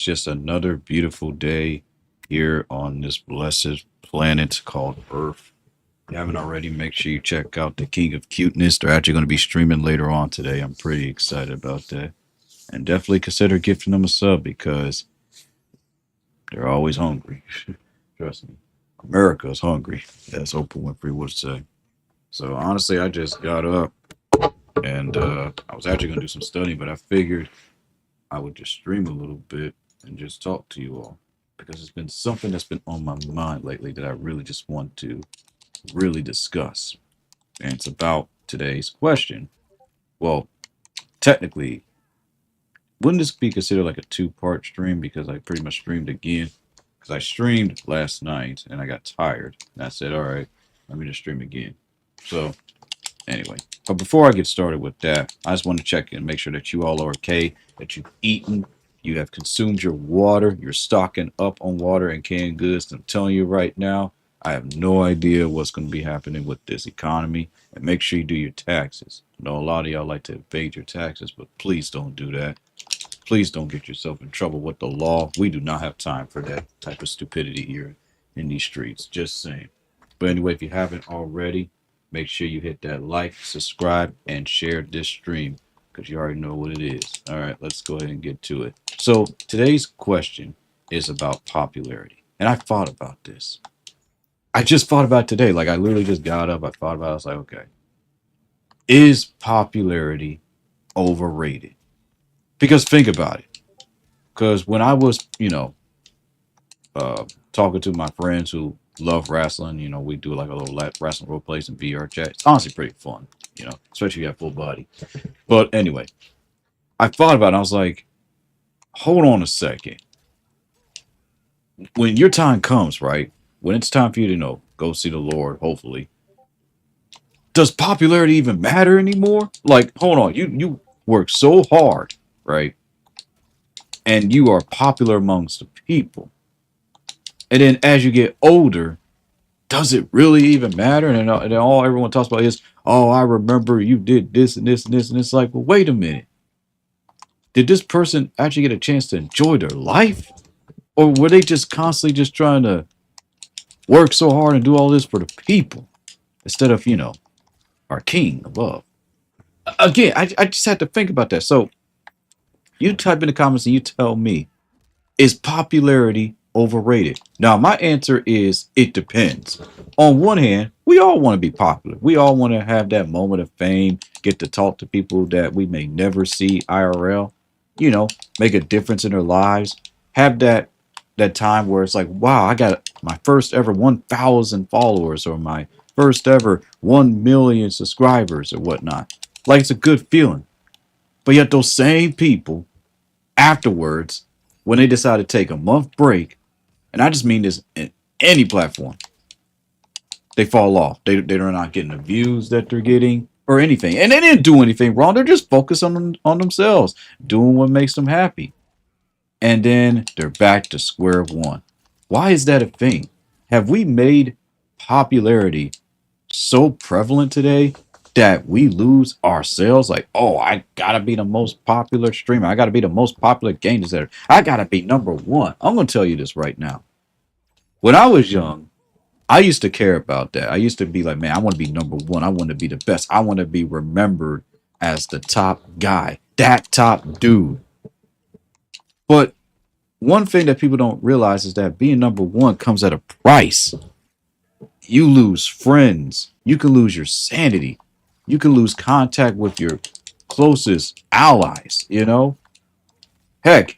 Just another beautiful day here on this blessed planet called Earth. If you haven't already, make sure you check out the King of Cuteness. They're actually going to be streaming later on today. I'm pretty excited about that. And definitely consider gifting them a sub because they're always hungry. Trust me. America is hungry, as Oprah Winfrey would say. So honestly, I just got up and I was actually going to do some studying, but I figured I would just stream a little bit and just talk to you all because it's been something that's been on my mind lately that I really just want to really discuss. And it's about today's question. Well, technically, wouldn't this be considered like a two-part stream because I pretty much streamed again? Because I streamed last night and I got tired. And I said, all right, let me just stream again. So, anyway, but before I get started with that, I just want to check in and make sure that you all are okay, that you've eaten, you have consumed your water, you're stocking up on water and canned goods. I'm telling you right now, I have no idea what's going to be happening with this economy. And make sure you do your taxes. I know a lot of y'all like to evade your taxes, but please don't do that. Please don't get yourself in trouble with the law. We do not have time for that type of stupidity here in these streets. Just saying. But anyway, if you haven't already, make sure you hit that like, subscribe, and share this stream because you already know what it is. All right, let's go ahead and get to it. So today's question is about popularity. And I thought about this. I just thought about it today. Like I literally just got up. I thought about it. I was like, okay, is popularity overrated? Because think about it. Because when I was, talking to my friends who love wrestling, we do like a little wrestling role plays and VR chat. It's honestly pretty fun, especially if you have full body. But anyway, I thought about it. I was like, hold on a second. When your time comes, right? When it's time for you to go see the Lord, hopefully, does popularity even matter anymore? Like, hold on, you work so hard, right? And you are popular amongst the people. And then as you get older, does it really even matter? And then all everyone talks about is, oh, I remember you did this and this and this. And it's like, well, wait a minute. Did this person actually get a chance to enjoy their life? Or were they just constantly just trying to work so hard and do all this for the people instead of, our king above? Again, I just had to think about that. So you type in the comments and you tell me, is popularity overrated? Now, my answer is it depends. On one hand, we all want to be popular. We all want to have that moment of fame, get to talk to people that we may never see IRL, make a difference in their lives, have that time where it's like, wow, I got my first ever 1,000 followers or my first ever 1 million subscribers or whatnot. Like it's a good feeling. But yet those same people afterwards, when they decide to take a month break, and I just mean this in any platform, they fall off. They're not getting the views that they're getting or anything. And they didn't do anything wrong. They're just focused on themselves, doing what makes them happy. And then they're back to square one. Why is that a thing? Have we made popularity so prevalent today that we lose ourselves? Like, oh, I gotta be the most popular streamer. I gotta be the most popular game designer. I gotta be number one. I'm gonna tell you this right now. When I was young, I used to care about that. I used to be like, man, I want to be number one. I want to be the best. I want to be remembered as the top guy, that top dude. But one thing that people don't realize is that being number one comes at a price. You lose friends. You can lose your sanity. You can lose contact with your closest allies. Heck,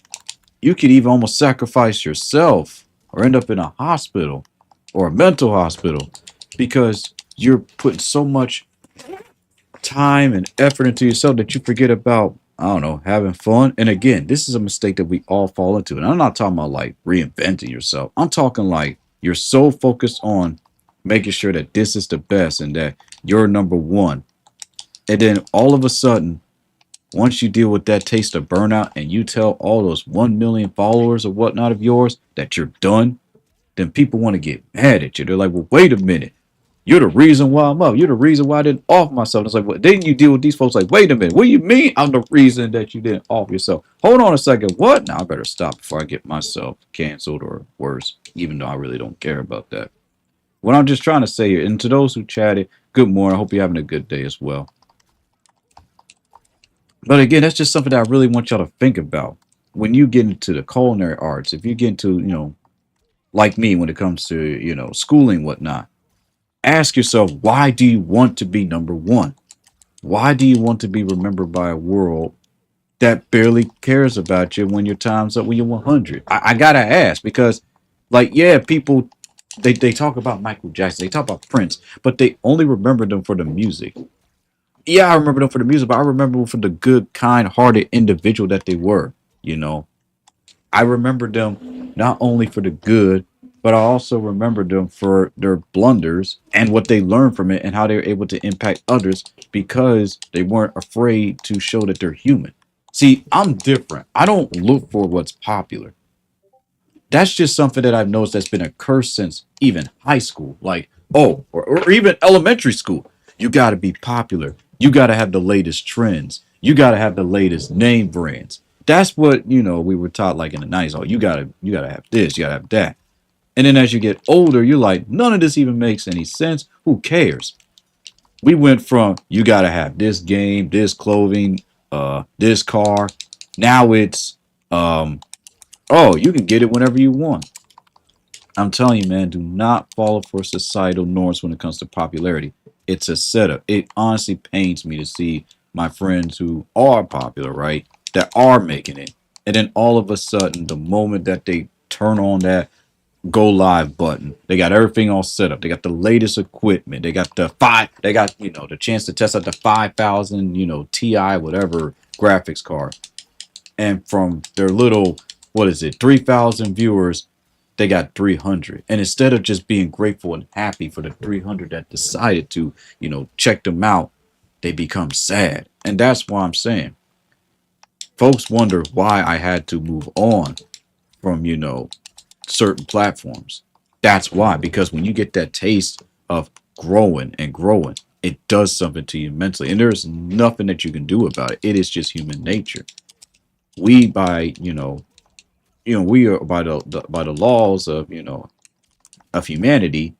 you could even almost sacrifice yourself or end up in a hospital or a mental hospital because you're putting so much time and effort into yourself that you forget about, I don't know, having fun. And again, this is a mistake that we all fall into. And I'm not talking about like reinventing yourself. I'm talking like you're so focused on making sure that this is the best and that you're number one. And then all of a sudden, once you deal with that taste of burnout and you tell all those 1 million followers or whatnot of yours that you're done, then people want to get mad at you. They're like, well, wait a minute. You're the reason why I'm up. You're the reason why I didn't off myself. It's like, well, didn't you deal with these folks? Like, wait a minute. What do you mean I'm the reason that you didn't off yourself? Hold on a second. What? Now I better stop before I get myself canceled or worse, even though I really don't care about that. What I'm just trying to say here, and to those who chatted, good morning. I hope you're having a good day as well. But again, that's just something that I really want y'all to think about. When you get into the culinary arts, if you get into, like me when it comes to, schooling, whatnot, ask yourself, why do you want to be number one? Why do you want to be remembered by a world that barely cares about you when your time's up, when you're 100? I gotta ask because, like, yeah, people they talk about Michael Jackson, they talk about Prince, but they only remember them for the music. Yeah, I remember them for the music, but I remember them for the good, kind-hearted individual that they were. You know, I remember them not only for the good, but I also remember them for their blunders and what they learned from it and how they were able to impact others because they weren't afraid to show that they're human. See, I'm different. I don't look for what's popular. That's just something that I've noticed that's been a curse since even high school. Like, oh, or even elementary school. You got to be popular. You got to have the latest trends. You got to have the latest name brands. That's what, we were taught like in the 90s. Oh, you gotta have this, you gotta have that. And then as you get older, you're like, none of this even makes any sense. Who cares? We went from you gotta have this game, this clothing, this car. Now it's oh, you can get it whenever you want. I'm telling you, man, do not follow for societal norms when it comes to popularity. It's a setup. It honestly pains me to see my friends who are popular, right, that are making it. And then all of a sudden, the moment that they turn on that go live button, they got everything all set up. They got the latest equipment. They got, the chance to test out the 5,000, TI, whatever graphics card. And from their little, what is it, 3,000 viewers, they got 300. And instead of just being grateful and happy for the 300 that decided to, check them out, they become sad. And that's why I'm saying, folks wonder why I had to move on from, certain platforms. That's why, because when you get that taste of growing and growing, it does something to you mentally. And there's nothing that you can do about it. It is just human nature. We by, we are by the laws of, of humanity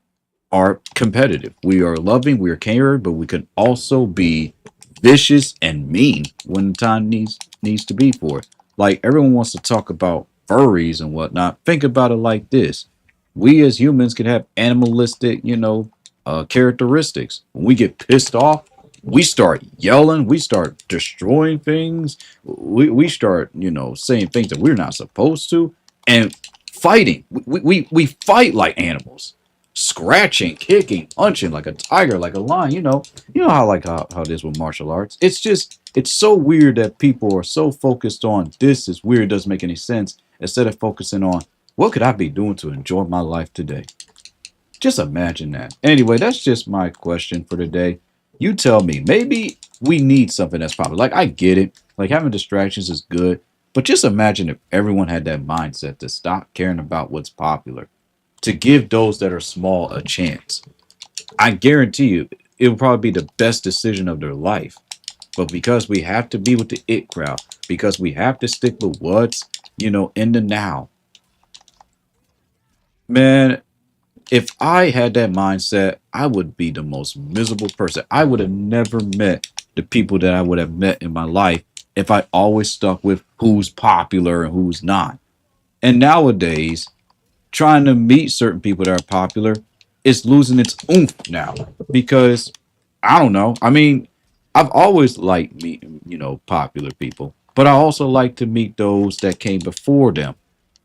are competitive. We are loving, we are caring, but we can also be vicious and mean when the time needs to be for it. Like everyone wants to talk about furries and whatnot. Think about it like this: we as humans can have animalistic, characteristics. When we get pissed off, we start yelling, we start destroying things, we start, saying things that we're not supposed to, and fighting. We fight like animals, scratching, kicking, punching like a tiger, like a lion. How it is with martial arts. It's so weird that people are so focused on this is weird, doesn't make any sense, instead of focusing on what could I be doing to enjoy my life today. Just imagine that. Anyway, that's just my question for today. You tell me. Maybe we need something that's popular. Like I get it. Like having distractions is good, but just imagine if everyone had that mindset to stop caring about what's popular, to give those that are small a chance. I guarantee you, it will probably be the best decision of their life. But because we have to be with the it crowd, because we have to stick with what's, in the now, man, if I had that mindset, I would be the most miserable person. I would have never met the people that I would have met in my life if I always stuck with who's popular and who's not. And nowadays, trying to meet certain people that are popular is losing its oomph now because I don't know. I mean, I've always liked meeting, popular people, but I also like to meet those that came before them,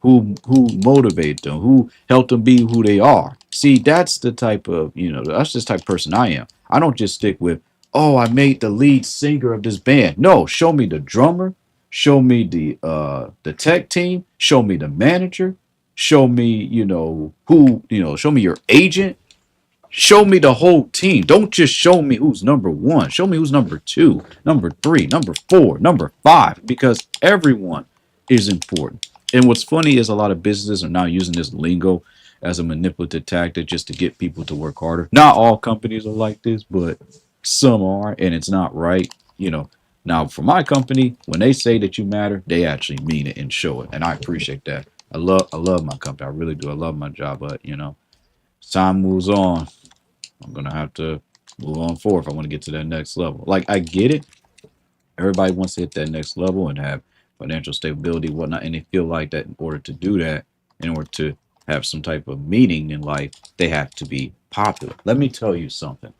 who motivated them, who helped them be who they are. See, that's the type of, that's just the type of person I am. I don't just stick with, oh, I made the lead singer of this band. No, show me the drummer, show me the tech team, show me the manager, show me, show me your agent, show me the whole team. Don't just show me who's number one. Show me who's number two, number three, number four, number five, because everyone is important. And what's funny is a lot of businesses are now using this lingo as a manipulative tactic just to get people to work harder. Not all companies are like this, but some are, and it's not right. Now for my company, when they say that you matter, they actually mean it and show it, and I appreciate that. I love my company. I really do. I love my job, but as time moves on, I'm gonna have to move on forward if I want to get to that next level. Like I get it, everybody wants to hit that next level and have financial stability, whatnot, and they feel like that in order to do that, in order to have some type of meaning in life, they have to be popular. Let me tell you something.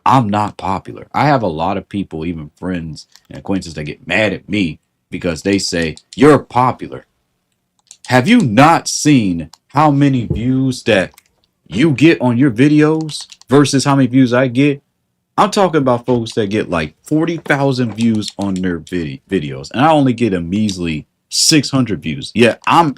I'm not popular. I have a lot of people, even friends and acquaintances, that get mad at me because they say, "You're popular." Have you not seen how many views that you get on your videos versus how many views I get? I'm talking about folks that get like 40,000 views on their videos, and I only get a measly 600 views. Yeah, I'm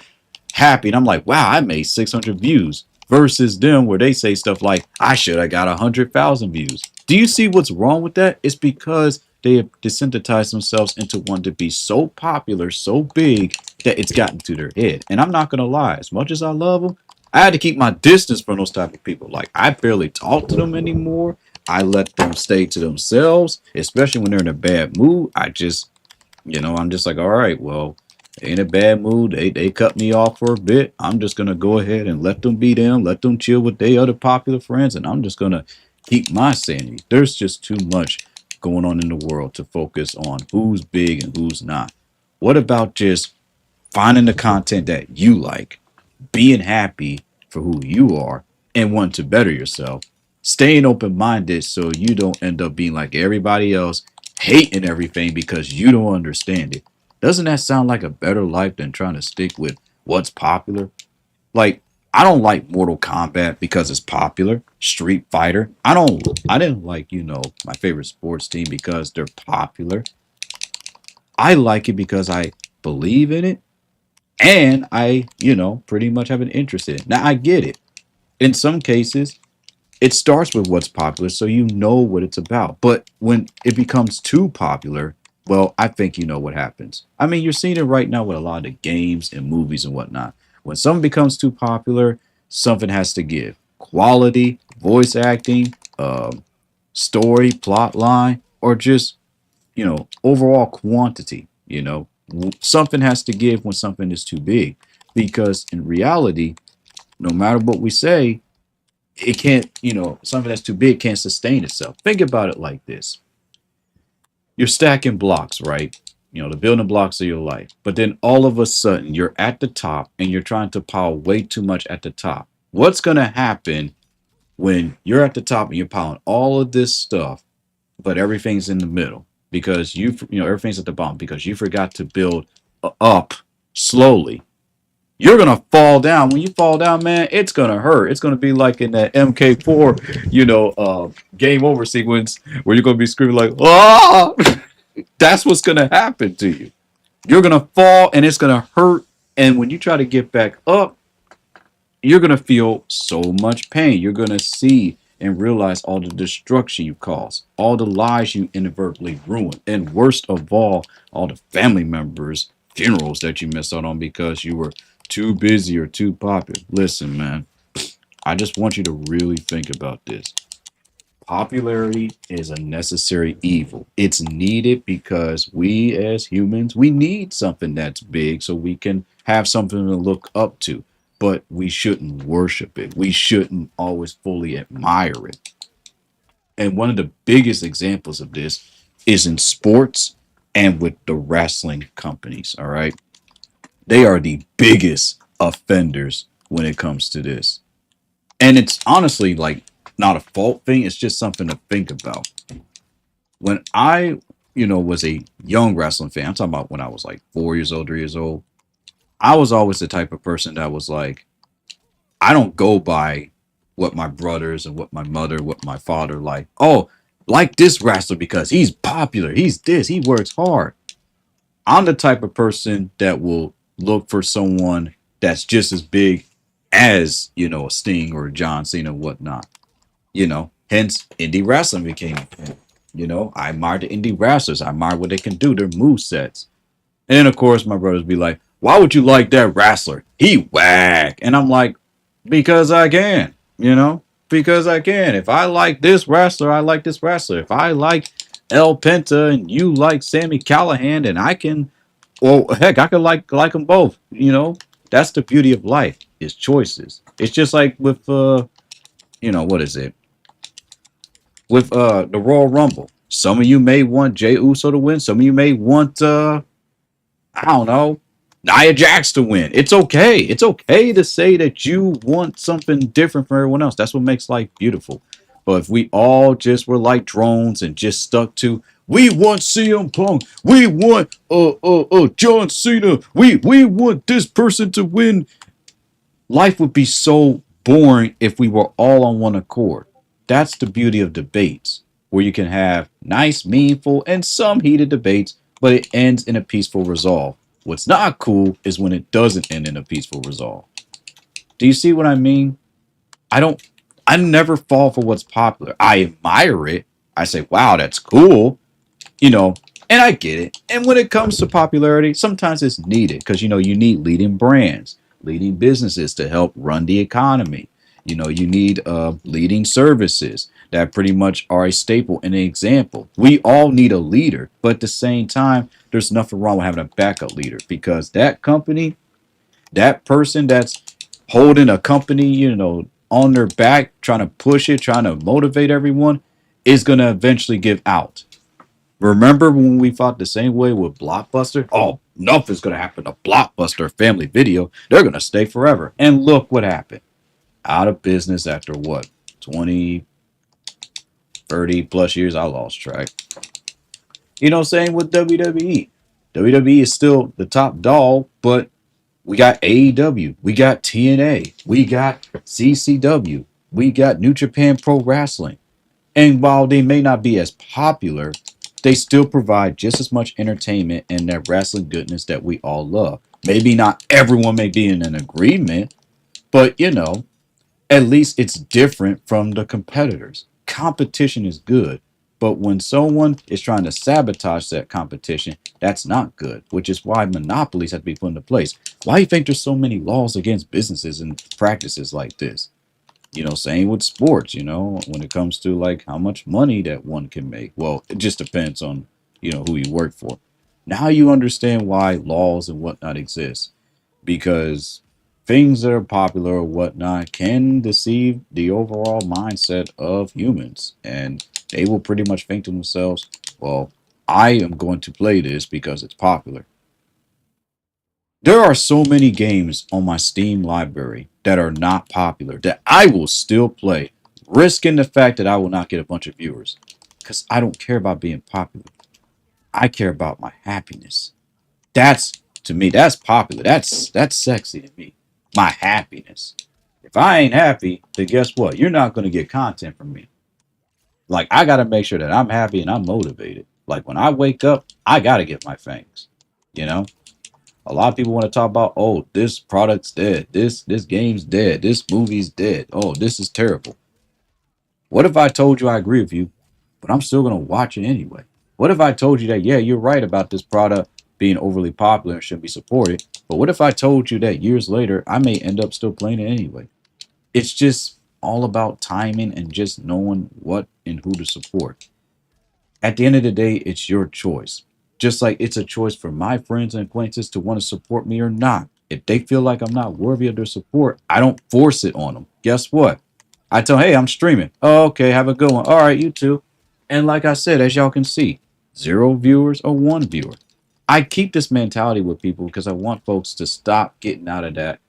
happy, and I'm like, wow, I made 600 views. Versus them, where they say stuff like, I should have got 100,000 views. Do you see what's wrong with that? It's because they have desensitized themselves into wanting to be so popular, so big that it's gotten to their head. And I'm not gonna lie, as much as I love them, I had to keep my distance from those type of people. Like I barely talk to them anymore. I let them stay to themselves, especially when they're in a bad mood. I'm just like, all right, well, in a bad mood. They cut me off for a bit. I'm just gonna go ahead and let them be them, let them chill with their other popular friends, and I'm just gonna keep my sanity. There's just too much going on in the world to focus on who's big and who's not. What about just finding the content that you like, being happy for who you are, and wanting to better yourself, staying open minded so you don't end up being like everybody else, hating everything because you don't understand it. Doesn't that sound like a better life than trying to stick with what's popular? Like, I don't like Mortal Kombat because it's popular. Street Fighter. I didn't like, my favorite sports team because they're popular. I like it because I believe in it and I, pretty much have an interest in it. Now I get it. In some cases, it starts with what's popular, so you know what it's about. But when it becomes too popular, well, I think you know what happens. I mean, you're seeing it right now with a lot of games and movies and whatnot. When something becomes too popular, something has to give. Quality, voice acting, story, plot line, or just, overall quantity. Something has to give when something is too big. Because in reality, no matter what we say, it can't, something that's too big can't sustain itself. Think about it like this. You're stacking blocks, right? The building blocks of your life. But then all of a sudden you're at the top and you're trying to pile way too much at the top. What's going to happen when you're at the top and you're piling all of this stuff, but everything's in the middle because everything's at the bottom because you forgot to build up slowly. You're gonna fall down. When you fall down, man, it's gonna hurt. It's gonna be like in that MK4, game over sequence where you're gonna be screaming like, "Ah!" That's what's gonna happen to you. You're gonna fall, and it's gonna hurt. And when you try to get back up, you're gonna feel so much pain. You're gonna see and realize all the destruction you caused, all the lives you inadvertently ruined, and worst of all the family members' funerals that you missed out on because you were too busy or too popular. Listen, man, I just want you to really think about this. Popularity is a necessary evil. It's needed because we as humans, we need something that's big so we can have something to look up to. But we shouldn't worship it. We shouldn't always fully admire it. And one of the biggest examples of this is in sports and with the wrestling companies. All right. They are the biggest offenders when it comes to this. And it's honestly like not a fault thing. It's just something to think about. When I, was a young wrestling fan, I'm talking about when I was like 4 years old, 3 years old. I was always the type of person that was like, I don't go by what my brothers and what my mother, what my father like. Oh, like this wrestler because he's popular. He's this. He works hard. I'm the type of person that will look for someone that's just as big as, a Sting or a John Cena and whatnot. Hence indie wrestling became a thing. I admire the indie wrestlers. I admire what they can do, their move sets. And then of course my brothers be like, Why would you like that wrestler? He whack. And I'm like, because I can, you know, because I can. If I like this wrestler, I like this wrestler. If I like El Penta and you like Sammy Callahan, and I can, well, heck, I could like them both. You know, that's the beauty of life is choices. It's just like with what is it? With the Royal Rumble. Some of you may want Jey Uso to win. Some of you may want I don't know, Nia Jax to win. It's okay. It's okay to say that you want something different from everyone else. That's what makes life beautiful. But if we all just were like drones and just stuck to, we want CM Punk, we want John Cena, we want this person to win, life would be so boring if we were all on one accord. That's the beauty of debates, where you can have nice, meaningful, and some heated debates, but it ends in a peaceful resolve. What's not cool is when it doesn't end in a peaceful resolve. Do you see what I mean? I don't, I never fall for what's popular. I admire it. I say, wow, that's cool, you know, and I get it. And when it comes to popularity, sometimes it's needed because, you need leading brands, leading businesses to help run the economy. You need leading services that pretty much are a staple and an example. We all need a leader, but at the same time, there's nothing wrong with having a backup leader because that company, that person that's holding a company, on their back, trying to push it, trying to motivate everyone, is going to eventually give out. Remember when we fought the same way with Blockbuster? Oh, nothing's going to happen to Blockbuster Family Video. They're going to stay forever. And look what happened. Out of business after what? 20, 30 plus years? I lost track. Same with WWE. WWE is still the top dog, but we got AEW, we got TNA, we got CCW, we got New Japan Pro Wrestling. And while they may not be as popular, they still provide just as much entertainment and that wrestling goodness that we all love. Maybe not everyone may be in an agreement, but at least it's different from the competitors. Competition is good, but when someone is trying to sabotage that competition, that's not good, which is why monopolies have to be put into place. Why do you think there's so many laws against businesses and practices like this? Same with sports, when it comes to like how much money that one can make. Well, it just depends on, who you work for. Now you understand why laws and whatnot exist because things that are popular or whatnot can deceive the overall mindset of humans. And they will pretty much think to themselves, well, I am going to play this because it's popular. There are so many games on my Steam library that are not popular that I will still play, risking the fact that I will not get a bunch of viewers. Because I don't care about being popular. I care about my happiness. That's to me, that's popular. That's sexy to me. My happiness. If I ain't happy, then guess what? You're not gonna get content from me. Like I gotta make sure that I'm happy and I'm motivated. Like when I wake up, I gotta get my thanks. You know? A lot of people want to talk about, oh, this product's dead, this game's dead, this movie's dead. Oh, this is terrible. What if I told you I agree with you, but I'm still gonna watch it anyway? What if I told you that yeah, you're right about this product being overly popular and shouldn't be supported, but what if I told you that years later I may end up still playing it anyway? It's just all about timing and just knowing what and who to support. At the end of the day, it's your choice. Just like it's a choice for my friends and acquaintances to want to support me or not. If they feel like I'm not worthy of their support, I don't force it on them. Guess what? I tell them, hey, I'm streaming. Oh, okay, have a good one. All right, you too. And like I said, as y'all can see, 0 viewers or 1 viewer. I keep this mentality with people because I want folks to stop getting out of that,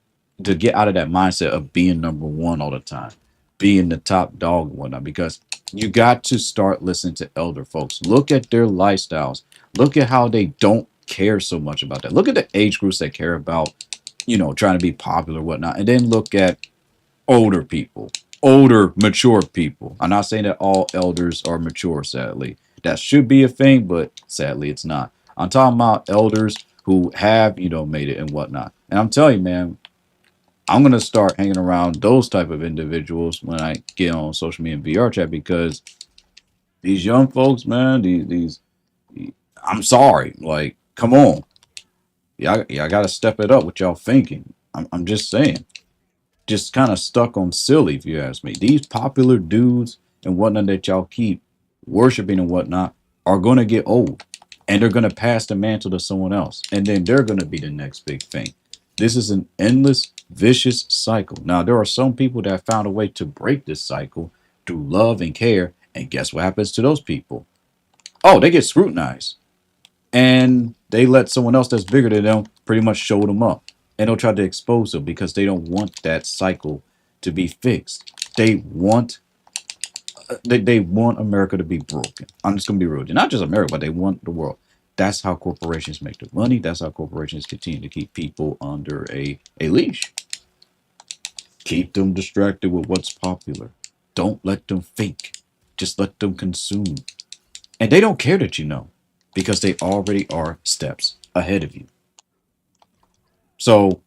to get out of that mindset of being number one all the time, being the top dog and whatnot, because you got to start listening to elder folks. Look at their lifestyles. Look at how they don't care so much about that. Look at the age groups that care about, trying to be popular, whatnot. And then look at older people, older, mature people. I'm not saying that all elders are mature, sadly. That should be a thing, but sadly it's not. I'm talking about elders who have, made it and whatnot. And I'm telling you, man, I'm gonna start hanging around those type of individuals when I get on social media and VR chat because these young folks, man, these I'm sorry, like, come on. Y'all got to step it up with y'all thinking. I'm just saying, just kind of stuck on silly, if you ask me. These popular dudes and whatnot that y'all keep worshiping and whatnot are going to get old, and they're going to pass the mantle to someone else, and then they're going to be the next big thing. This is an endless, vicious cycle. Now, there are some people that found a way to break this cycle through love and care, and guess what happens to those people? Oh, they get scrutinized, and they let someone else that's bigger than them pretty much show them up, and they'll try to expose them because they don't want that cycle to be fixed. They want America to be broken. I'm just gonna be real, not just America, but they want the world. That's how corporations make their money. That's how corporations continue to keep people under a leash. Keep them distracted with what's popular. Don't let them think. Just let them consume. And they don't care that you know, because they already are steps ahead of you. So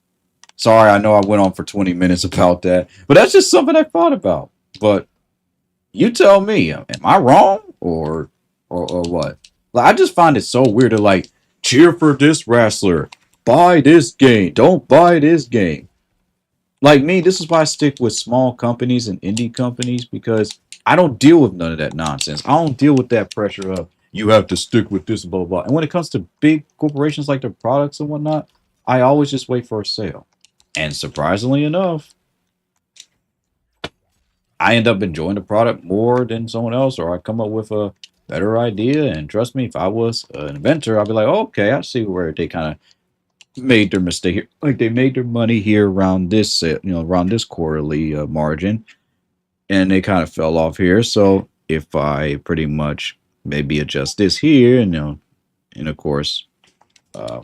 sorry, I know I went on for 20 minutes about that, but that's just something I thought about. But you tell me, am I wrong or what? Like, I just find it so weird to like cheer for this wrestler, buy this game, don't buy this game. Like me, this is why I stick with small companies and indie companies because I don't deal with none of that nonsense. I don't deal with that pressure of you have to stick with this blah blah. And when it comes to big corporations like their products and whatnot, I always just wait for a sale. And surprisingly enough, I end up enjoying the product more than someone else, or I come up with a better idea. And trust me, if I was an inventor, I'd be like, oh, okay, I see where they kind of made their mistake here. Like they made their money here around this, around this quarterly margin, and they kind of fell off here. So if I pretty much maybe adjust this here, and and of course, uh,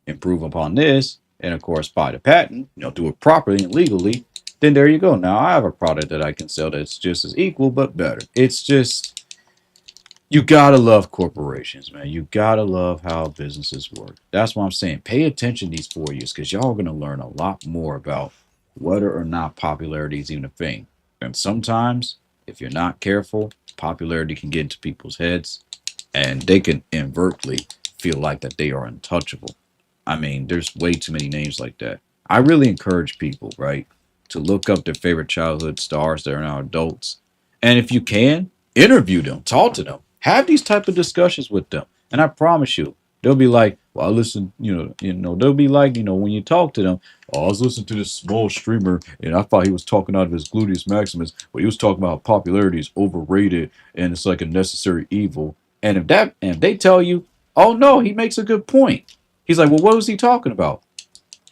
improve upon this, and of course buy the patent, do it properly and legally, then there you go. Now I have a product that I can sell that's just as equal but better. It's just you gotta love corporations, man. You gotta love how businesses work. That's why I'm saying pay attention these 4 years because y'all are gonna learn a lot more about whether or not popularity is even a thing. And sometimes, if you're not careful, popularity can get into people's heads and they can inadvertently feel like that they are untouchable. I mean, there's way too many names like that. I really encourage people, right, to look up their favorite childhood stars that are now adults. And if you can, interview them, talk to them, have these type of discussions with them. And I promise you, they'll be like, well, I listen, they'll be like, when you talk to them, oh, I was listening to this small streamer and I thought he was talking out of his gluteus maximus, but he was talking about how popularity is overrated and it's like a necessary evil. And if they tell you, oh no, he makes a good point. He's like, well, what was he talking about?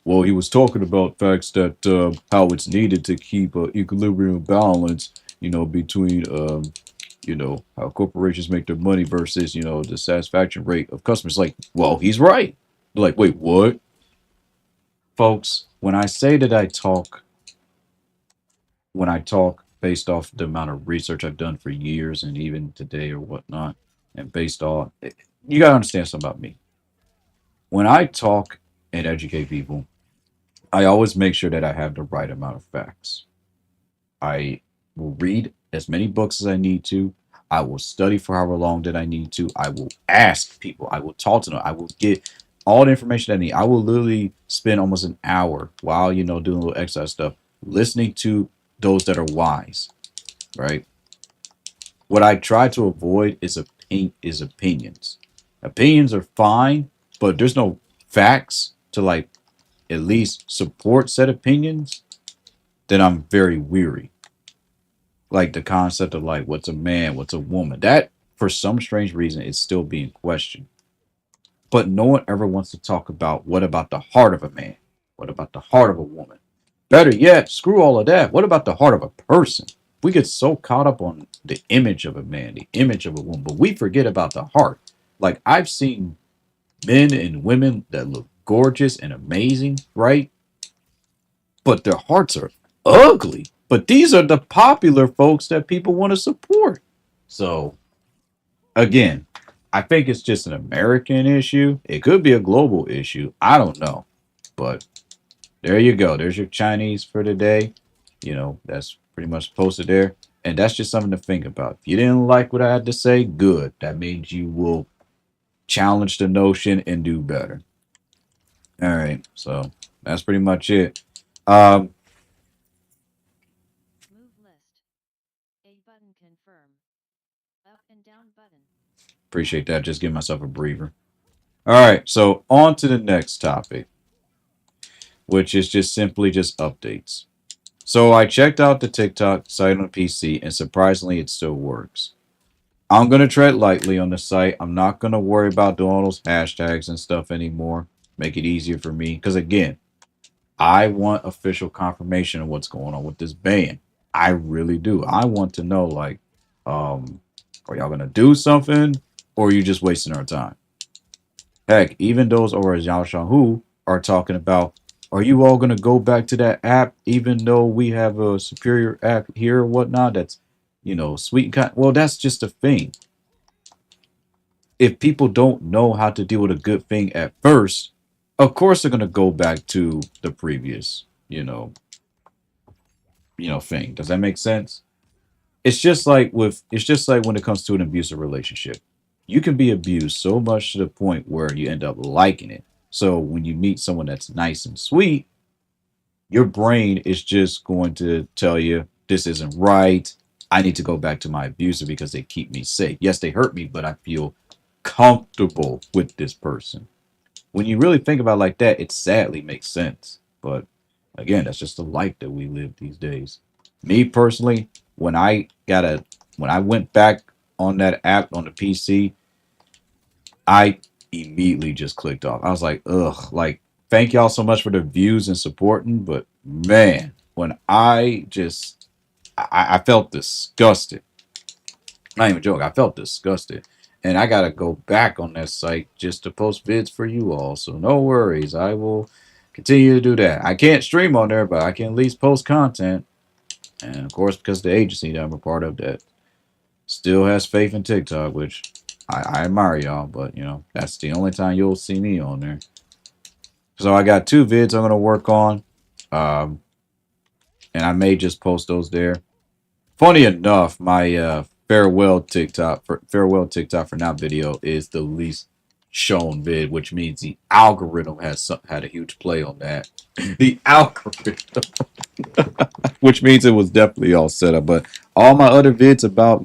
Well, he was talking about facts that how it's needed to keep equilibrium balance, between how corporations make their money versus the satisfaction rate of customers. Like, well, he's right. Like, wait, what? Folks, when I talk based off the amount of research I've done for years and even today or whatnot, and based on, you gotta understand something about me. When I talk and educate people, I always make sure that I have the right amount of facts. I will read as many books as I need to. I will study for however long that I need to. I will ask people. I will talk to them. I will get all the information I need. I will literally spend almost an hour while, doing a little exercise stuff, listening to those that are wise, right? What I try to avoid is opinions. Opinions are fine, but there's no facts to like at least support said opinions, then I'm very weary. Like the concept of like what's a man, what's a woman. That for some strange reason is still being questioned. But no one ever wants to talk about what about the heart of a man? What about the heart of a woman? Better yet, screw all of that. What about the heart of a person? We get so caught up on the image of a man, the image of a woman, but we forget about the heart. Like I've seen men and women that look gorgeous and amazing, right? But their hearts are ugly. But these are the popular folks that people want to support. So, again, I think it's just an American issue. It could be a global issue. I don't know. But there you go. There's your Chinese for today. That's pretty much posted there. And that's just something to think about. If you didn't like what I had to say, good. That means you will challenge the notion and do better. All right, so that's pretty much it. Um, Move list. A button confirm. Up and down button. appreciate that. Just give myself a breather. All right, so on to the next topic, which is just simply just updates. So I checked out the TikTok site on PC, and surprisingly, it still works. I'm gonna tread lightly on the site. I'm not gonna worry about doing all those hashtags and stuff anymore. Make it easier for me, because again, I want official confirmation of what's going on with this ban. I really do. I want to know, like, um, are y'all gonna do something, or are you just wasting our time? Heck, even those over at Yao Shanghu are talking about, are you all gonna go back to that app, even though we have a superior app here or whatnot? That's, sweet and kind. Well, that's just a thing. If people don't know how to deal with a good thing at first, of course they're gonna go back to the previous, thing. Does that make sense? It's just like when it comes to an abusive relationship. You can be abused so much to the point where you end up liking it. So when you meet someone that's nice and sweet, your brain is just going to tell you this isn't right. I need to go back to my abuser because they keep me safe. Yes, they hurt me, but I feel comfortable with this person. When you really think about it like that, it sadly makes sense. But again, that's just the life that we live these days. Me personally, when I went back on that app on the PC, I immediately just clicked off. I was like, ugh, like thank y'all so much for the views and supporting, but man, when I felt disgusted. Not even joking. I felt disgusted. And I gotta go back on that site just to post vids for you all. So no worries. I will continue to do that. I can't stream on there, but I can at least post content. And of course, because the agency that I'm a part of that still has faith in TikTok, which I admire y'all, but that's the only time you'll see me on there. So I got two vids I'm gonna work on. Um, and I may just post those there. Funny enough, my farewell TikTok for now video is the least shown vid, which means the algorithm had a huge play on that. The algorithm, which means it was definitely all set up. But all my other vids about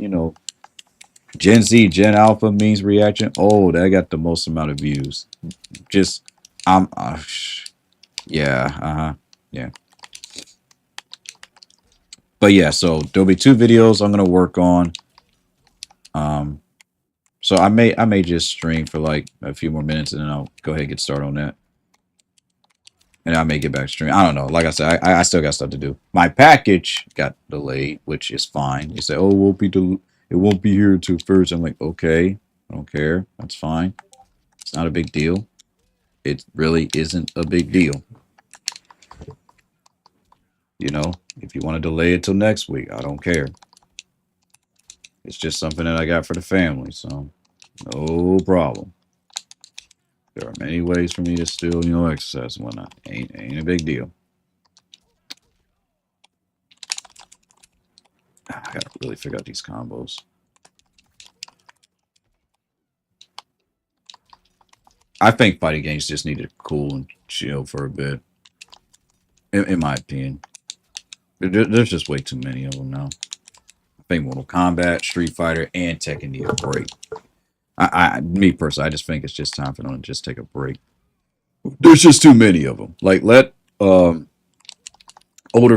Gen Z, Gen Alpha means reaction. Oh, that got the most amount of views. Just I'm yeah, yeah. But yeah, so there'll be two videos I'm gonna work on. Um, So I may just stream for like a few more minutes and then I'll go ahead and get started on that. And I may get back to stream. I don't know. Like I said, I still got stuff to do. My package got delayed, which is fine. They say, oh, it won't be here until first. I'm like, okay, I don't care. That's fine. It's not a big deal. It really isn't a big deal. If you want to delay it till next week, I don't care. It's just something that I got for the family, so no problem. There are many ways for me to still, exercise and whatnot. Ain't a big deal. I gotta really figure out these combos. I think fighting games just need to cool and chill for a bit. In my opinion, there's just way too many of them now. I think Mortal Kombat, Street Fighter, and Tekken need a break. Me personally, I just think it's just time for them to just take a break. There's just too many of them. Like let older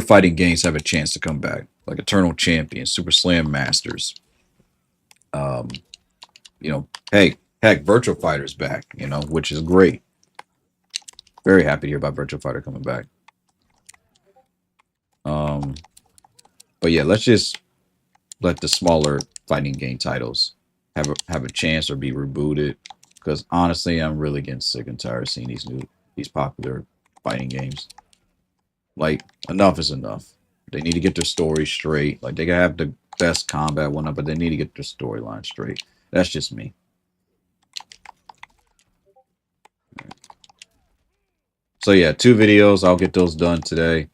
fighting games have a chance to come back, like Eternal Champion, Super Slam Masters. Um, hey, heck, Virtual Fighter's back. Which is great. Very happy to hear about Virtual Fighter coming back. Um, but yeah, let's just let the smaller fighting game titles have a chance or be rebooted. Because honestly, I'm really getting sick and tired of seeing these popular fighting games. Like enough is enough. They need to get their story straight. Like they gotta have the best combat one up, but they need to get their storyline straight. That's just me. So yeah, two videos. I'll get those done today.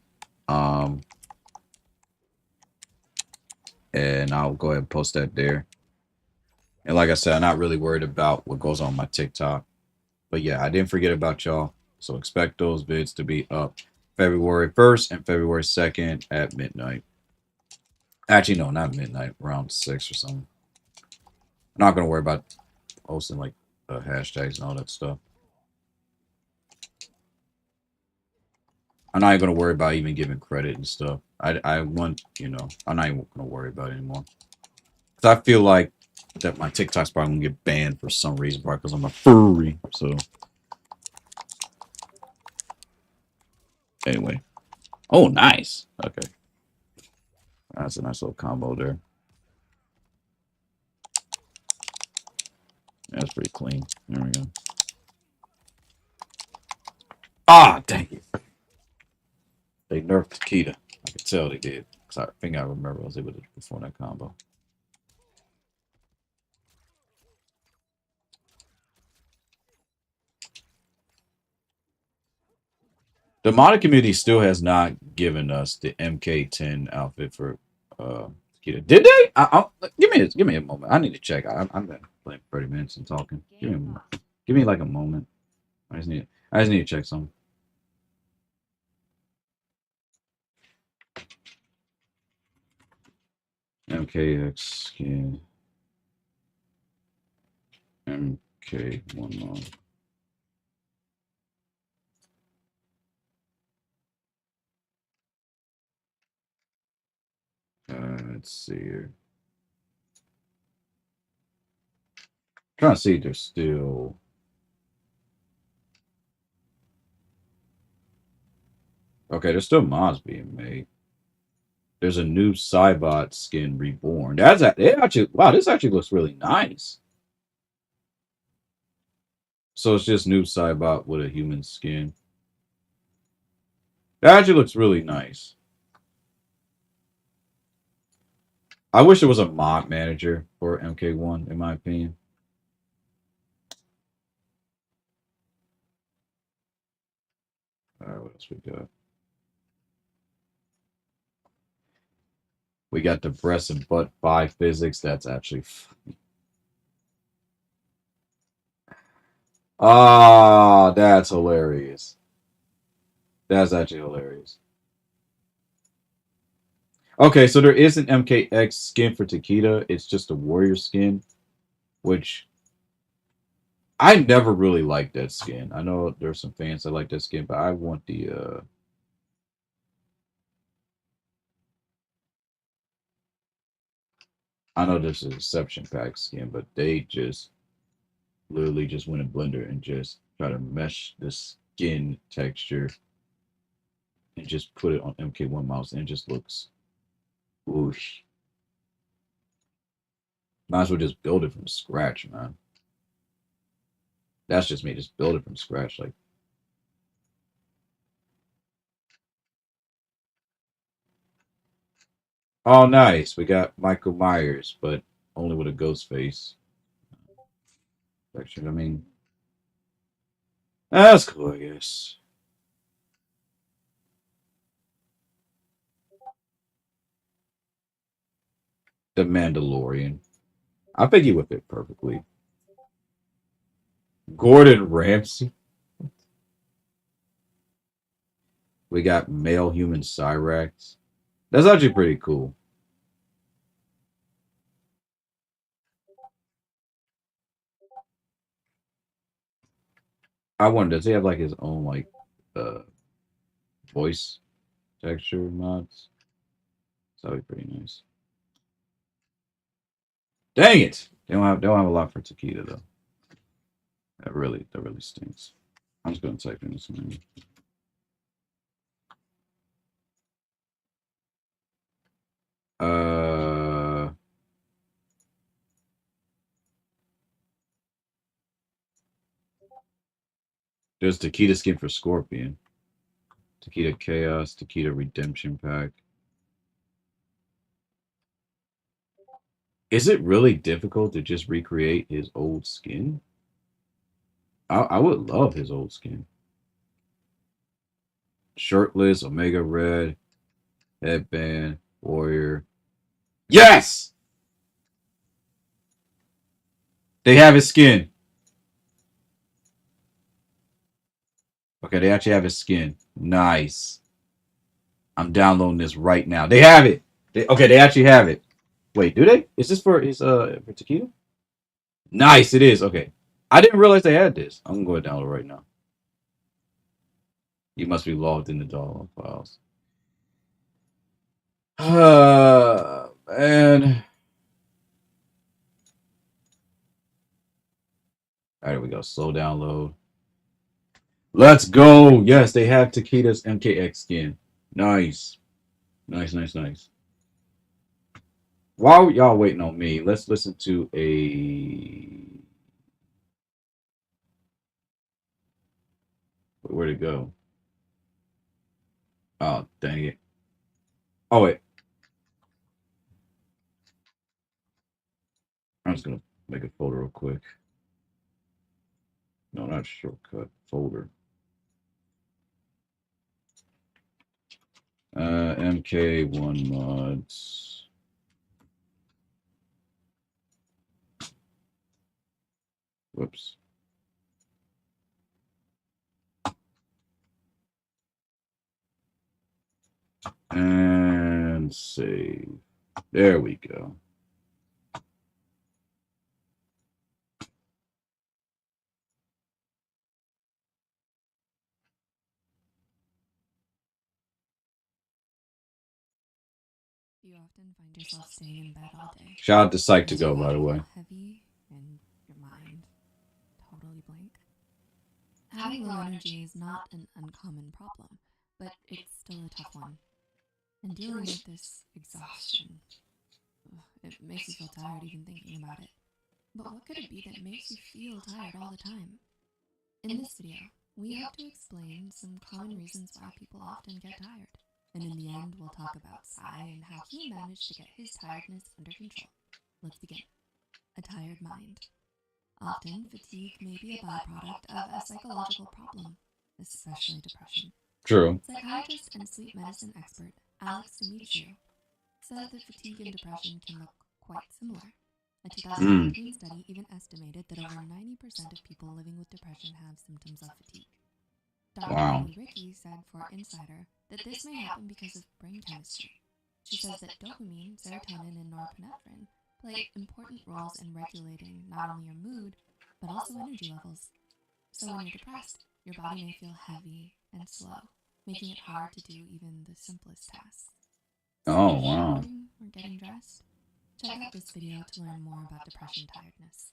Um, and I'll go ahead and post that there. And like I said, I'm not really worried about what goes on my TikTok. But yeah, I didn't forget about y'all. So expect those vids to be up February 1st and February 2nd at midnight. Actually, no, not midnight, around 6 or something. I'm not going to worry about posting like hashtags and all that stuff. I'm not even going to worry about even giving credit and stuff. I want, you know, I'm not even going to worry about it anymore. Because I feel like that my TikTok's probably going to get banned for some reason, probably because I'm a furry. So, anyway. Oh, nice. Okay. That's a nice little combo there. That's pretty clean. There we go. Ah, dang it. They nerfed Takeda. I could tell they did. Because I think I remember I was able to perform that combo. The modded community still has not given us the MK10 outfit for Takeda. Did they? Give me a moment. I need to check. I'm been playing 30 minutes and talking. Give me like a moment. I just need to check something. MKX skin. MK1 let's see here. Trying to see if there's still. Okay, there's still mods being made. There's a new Cybot skin reborn. That's actually wow. This actually looks really nice. So it's just new Cybot with a human skin. That actually looks really nice. I wish there was a mod manager for MK1, in my opinion. All right, what else we got? We got the breast and butt 5 physics. That's actually funny. Ah, that's hilarious. That's actually hilarious. Okay, so there is an MKX skin for Takeda. It's just a warrior skin, which I never really liked that skin. I know there's some fans that like that skin, but I want the I know there's an exception pack skin, but they just literally just went in Blender and just try to mesh the skin texture and just put it on MK1 mouse and it just looks whoosh. Might as well just build it from scratch, man. That's just me, just build it from scratch. Like, oh, nice. We got Michael Myers, but only with a ghost face. Actually, I mean, that's cool, I guess. The Mandalorian. I think he would fit perfectly. Gordon Ramsay. We got male human Cyrax. That's actually pretty cool. I wonder, does he have like his own like voice texture mods? That'd be pretty nice. Dang it! They don't have a lot for Takeda though. That really stinks. I'm just gonna type in this name. There's Takeda skin for Scorpion. Takeda Chaos, Takeda Redemption Pack. Is it really difficult to just recreate his old skin? I would love his old skin. Shirtless, Omega Red, headband, warrior. Yes! They have his skin. Okay, they actually have his skin. Nice. I'm downloading this right now. They have it. Okay, they actually have it. Wait, do they? Is this for Taquito? Nice, it is. Okay. I didn't realize they had this. I'm gonna go ahead and download it right now. You must be logged in the download files. Man. All right, here we go. Slow download. Let's go. Yes, they have Taquita's MKX skin. Nice. Nice, nice, nice. While y'all waiting on me, let's listen to a. Where'd it go? Oh, dang it. Oh, wait. I'm just going to make a folder real quick. No, not shortcut. Folder. MK1 mods. Whoops. And save. There we go. You often find yourself staying in bed all day. Shout out to Psych2Go, by the way. Heavy and your mind totally blank. Having low energy is not an uncommon problem, but it's still a tough one. And dealing with this exhaustion, it makes you feel tired even thinking about it. But what could it be that makes you feel tired all the time? In this video, we hope to explain some common reasons why people often get tired. And in the end, we'll talk about Sai and how he managed to get his tiredness under control. Let's begin. A tired mind. Often, fatigue may be a byproduct of a psychological problem, especially depression. True. Psychiatrist and sleep medicine expert Alex Dimitriou said that fatigue and depression can look quite similar. A 2019 study even estimated that over 90% of people living with depression have symptoms of fatigue. Dr. Wow. Ricky said for Insider that this may happen because of brain chemistry. She says that dopamine, serotonin, and norepinephrine play important roles in regulating not only your mood, but also energy levels. So when you're depressed, your body may feel heavy and slow, making it hard to do even the simplest tasks. Oh, wow. Or getting dressed? Check out this video to learn more about depression tiredness.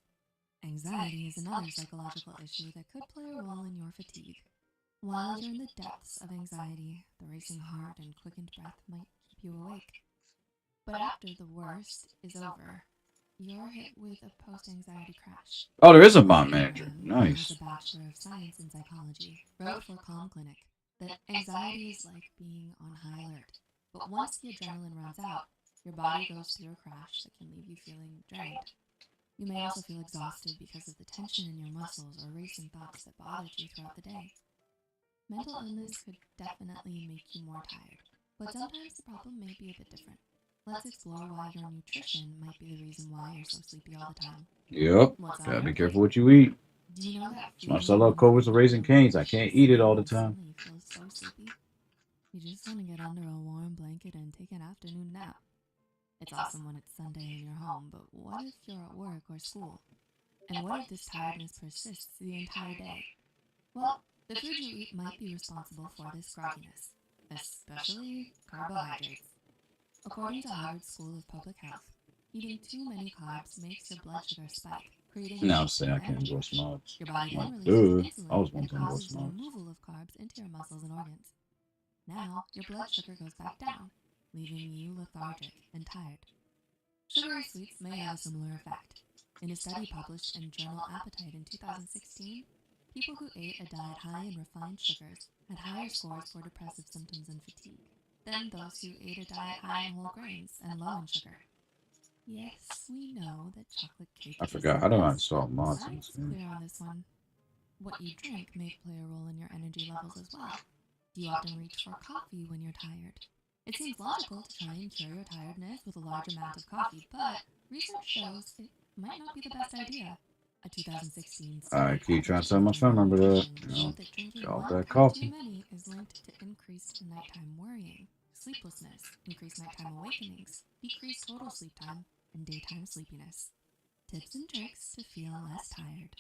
Anxiety is another psychological issue that could play a role in your fatigue. While you're in the depths of anxiety, the racing heart and quickened breath might keep you awake. But after the worst is over, you're hit with a post-anxiety crash. Oh, there is a bot manager. Nice. Who has a Bachelor of Science in Psychology, wrote for Calm Clinic that anxiety is like being on high alert. But once the adrenaline runs out, your body goes through a crash that can leave you feeling drained. You may also feel exhausted because of the tension in your muscles or racing thoughts that bothered you throughout the day. Mental illness could definitely make you more tired, but sometimes the problem may be a bit different. Let's explore why your nutrition might be the reason why you're so sleepy all the time. Yep. Gotta be careful what you eat. Do you know that My solo covers the Raising Cane's. I can't eat it all the time. You feel so sleepy. You just want to get under a warm blanket and take an afternoon nap. It's awesome when it's Sunday and you're home, but what if you're at work or school? And what if this tiredness persists the entire day? Well, the food you eat might be responsible for this grogginess, especially carbohydrates. According to Harvard School of Public Health, eating too many carbs makes your blood sugar spike, creating Now I'm saying I can't endorse mods. your body Like, then duh. releases I was insulin one that to endorse causes the mods. removal of carbs into your muscles and organs. Now, your blood sugar goes back down, leaving you lethargic and tired. Sugary sweets may have a similar effect. In a study published in Journal Appetite in 2016, people who ate a diet high in refined sugars had higher scores for depressive symptoms and fatigue than those who ate a diet high in whole grains and low in sugar. Yes, we know that chocolate cake I is forgot. the I don't best, install but mods in science this is game. clear on this one. What you drink may play a role in your energy levels as well. Do you often reach for coffee when you're tired? It seems logical to try and cure your tiredness with a large amount of coffee, but research shows it might not be the best idea. A 2016 I study keep trying to published tell my in family member that, Nutrition you know, showed that drinking got 1 that cup coffee. too many is linked to increased nighttime worrying, sleeplessness, increased nighttime awakenings, decreased total sleep time, and daytime sleepiness. Tips and tricks to feel less tired.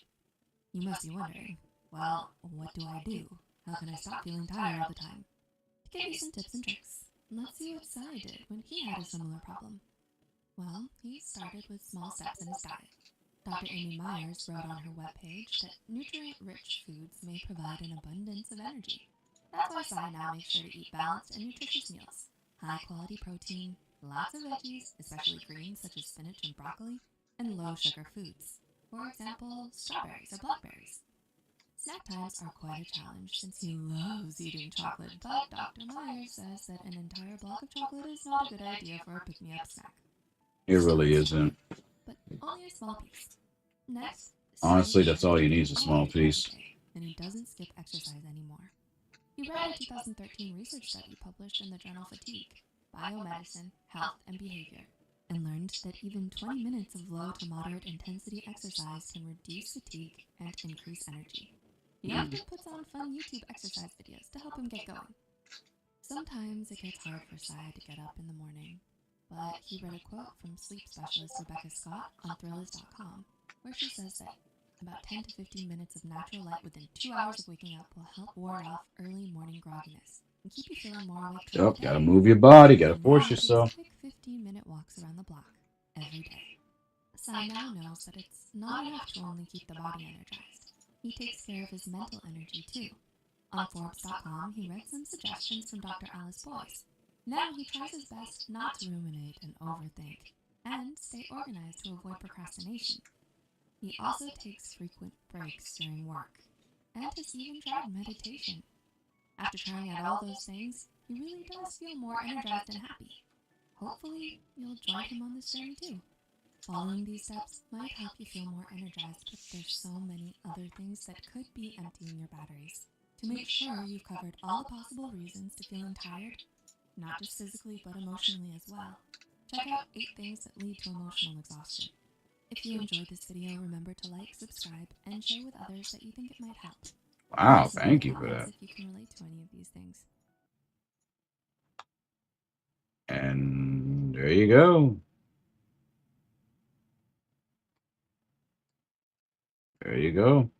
You must be wondering, well, what do I do? How can I stop feeling tired all the time? To give you some tips and tricks, let's see what Sai did when he had a similar problem. Well, he started with small steps in his diet. Dr. Amy Myers wrote on her webpage that nutrient-rich foods may provide an abundance of energy. That's why Sai now makes sure to eat balanced and nutritious meals. High-quality protein, lots of veggies, especially greens such as spinach and broccoli, and low-sugar foods. For example, strawberries or blackberries. Snack times are quite a challenge since he loves eating chocolate, but Dr. Myers says that an entire block of chocolate is not a good idea for a pick-me-up snack. It really isn't. But only a small piece. Next, Honestly, Sai that's all you need is a all small day every piece. day, and he doesn't skip exercise anymore. He read a 2013 research study published in the journal Fatigue, Biomedicine, Health, and Behavior, and learned that even 20 minutes of low to moderate intensity exercise can reduce fatigue and increase energy. He often puts on fun YouTube exercise videos to help him get going. Sometimes it gets hard for Sai to get up in the morning, but he read a quote from sleep specialist Rebecca Scott on Thrillist.com, where she says that about 10 to 15 minutes of natural light within 2 hours of waking up will help ward off early morning grogginess and keep you feeling more awake throughout Yep, the day. gotta move your body, gotta And force now takes yourself. quick 15-minute walks around the block every day. Sai now knows that it's not enough to only keep the body energized. He takes care of his mental energy too. On Forbes.com, he read some suggestions from Dr. Alice Boyce. Now he tries his best not to ruminate and overthink, and stay organized to avoid procrastination. He also takes frequent breaks during work, and has even tried meditation. After trying out all those things, he really does feel more energized and happy. Hopefully, you'll join him on this journey too. Following these steps might help you feel more energized, but there's so many other things that could be emptying your batteries. To make sure you've covered all the possible reasons to feeling tired, not just physically but emotionally as well, check out 8 things that lead to emotional exhaustion. If you enjoyed this video, remember to like, subscribe, and share with others that you think it might help. Wow, Let us know in thank the you for comments that. if you can relate to any of these things. And there you go. There you go.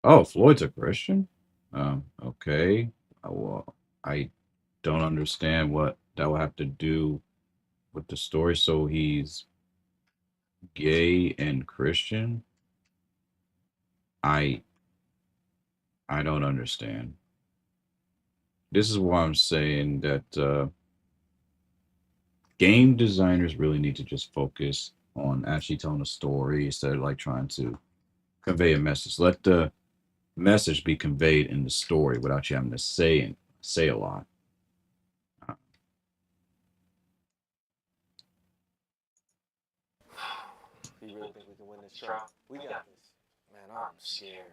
Oh, Floyd's a Christian? Okay. Well, I don't understand what that will have to do with the story. So he's gay and Christian? I don't understand. This is why I'm saying that game designers really need to just focus on actually telling a story instead of like trying to convey a message. Let the message be conveyed in the story without you having to say a lot. You really think we can win this trial? We got this. Man, I'm scared.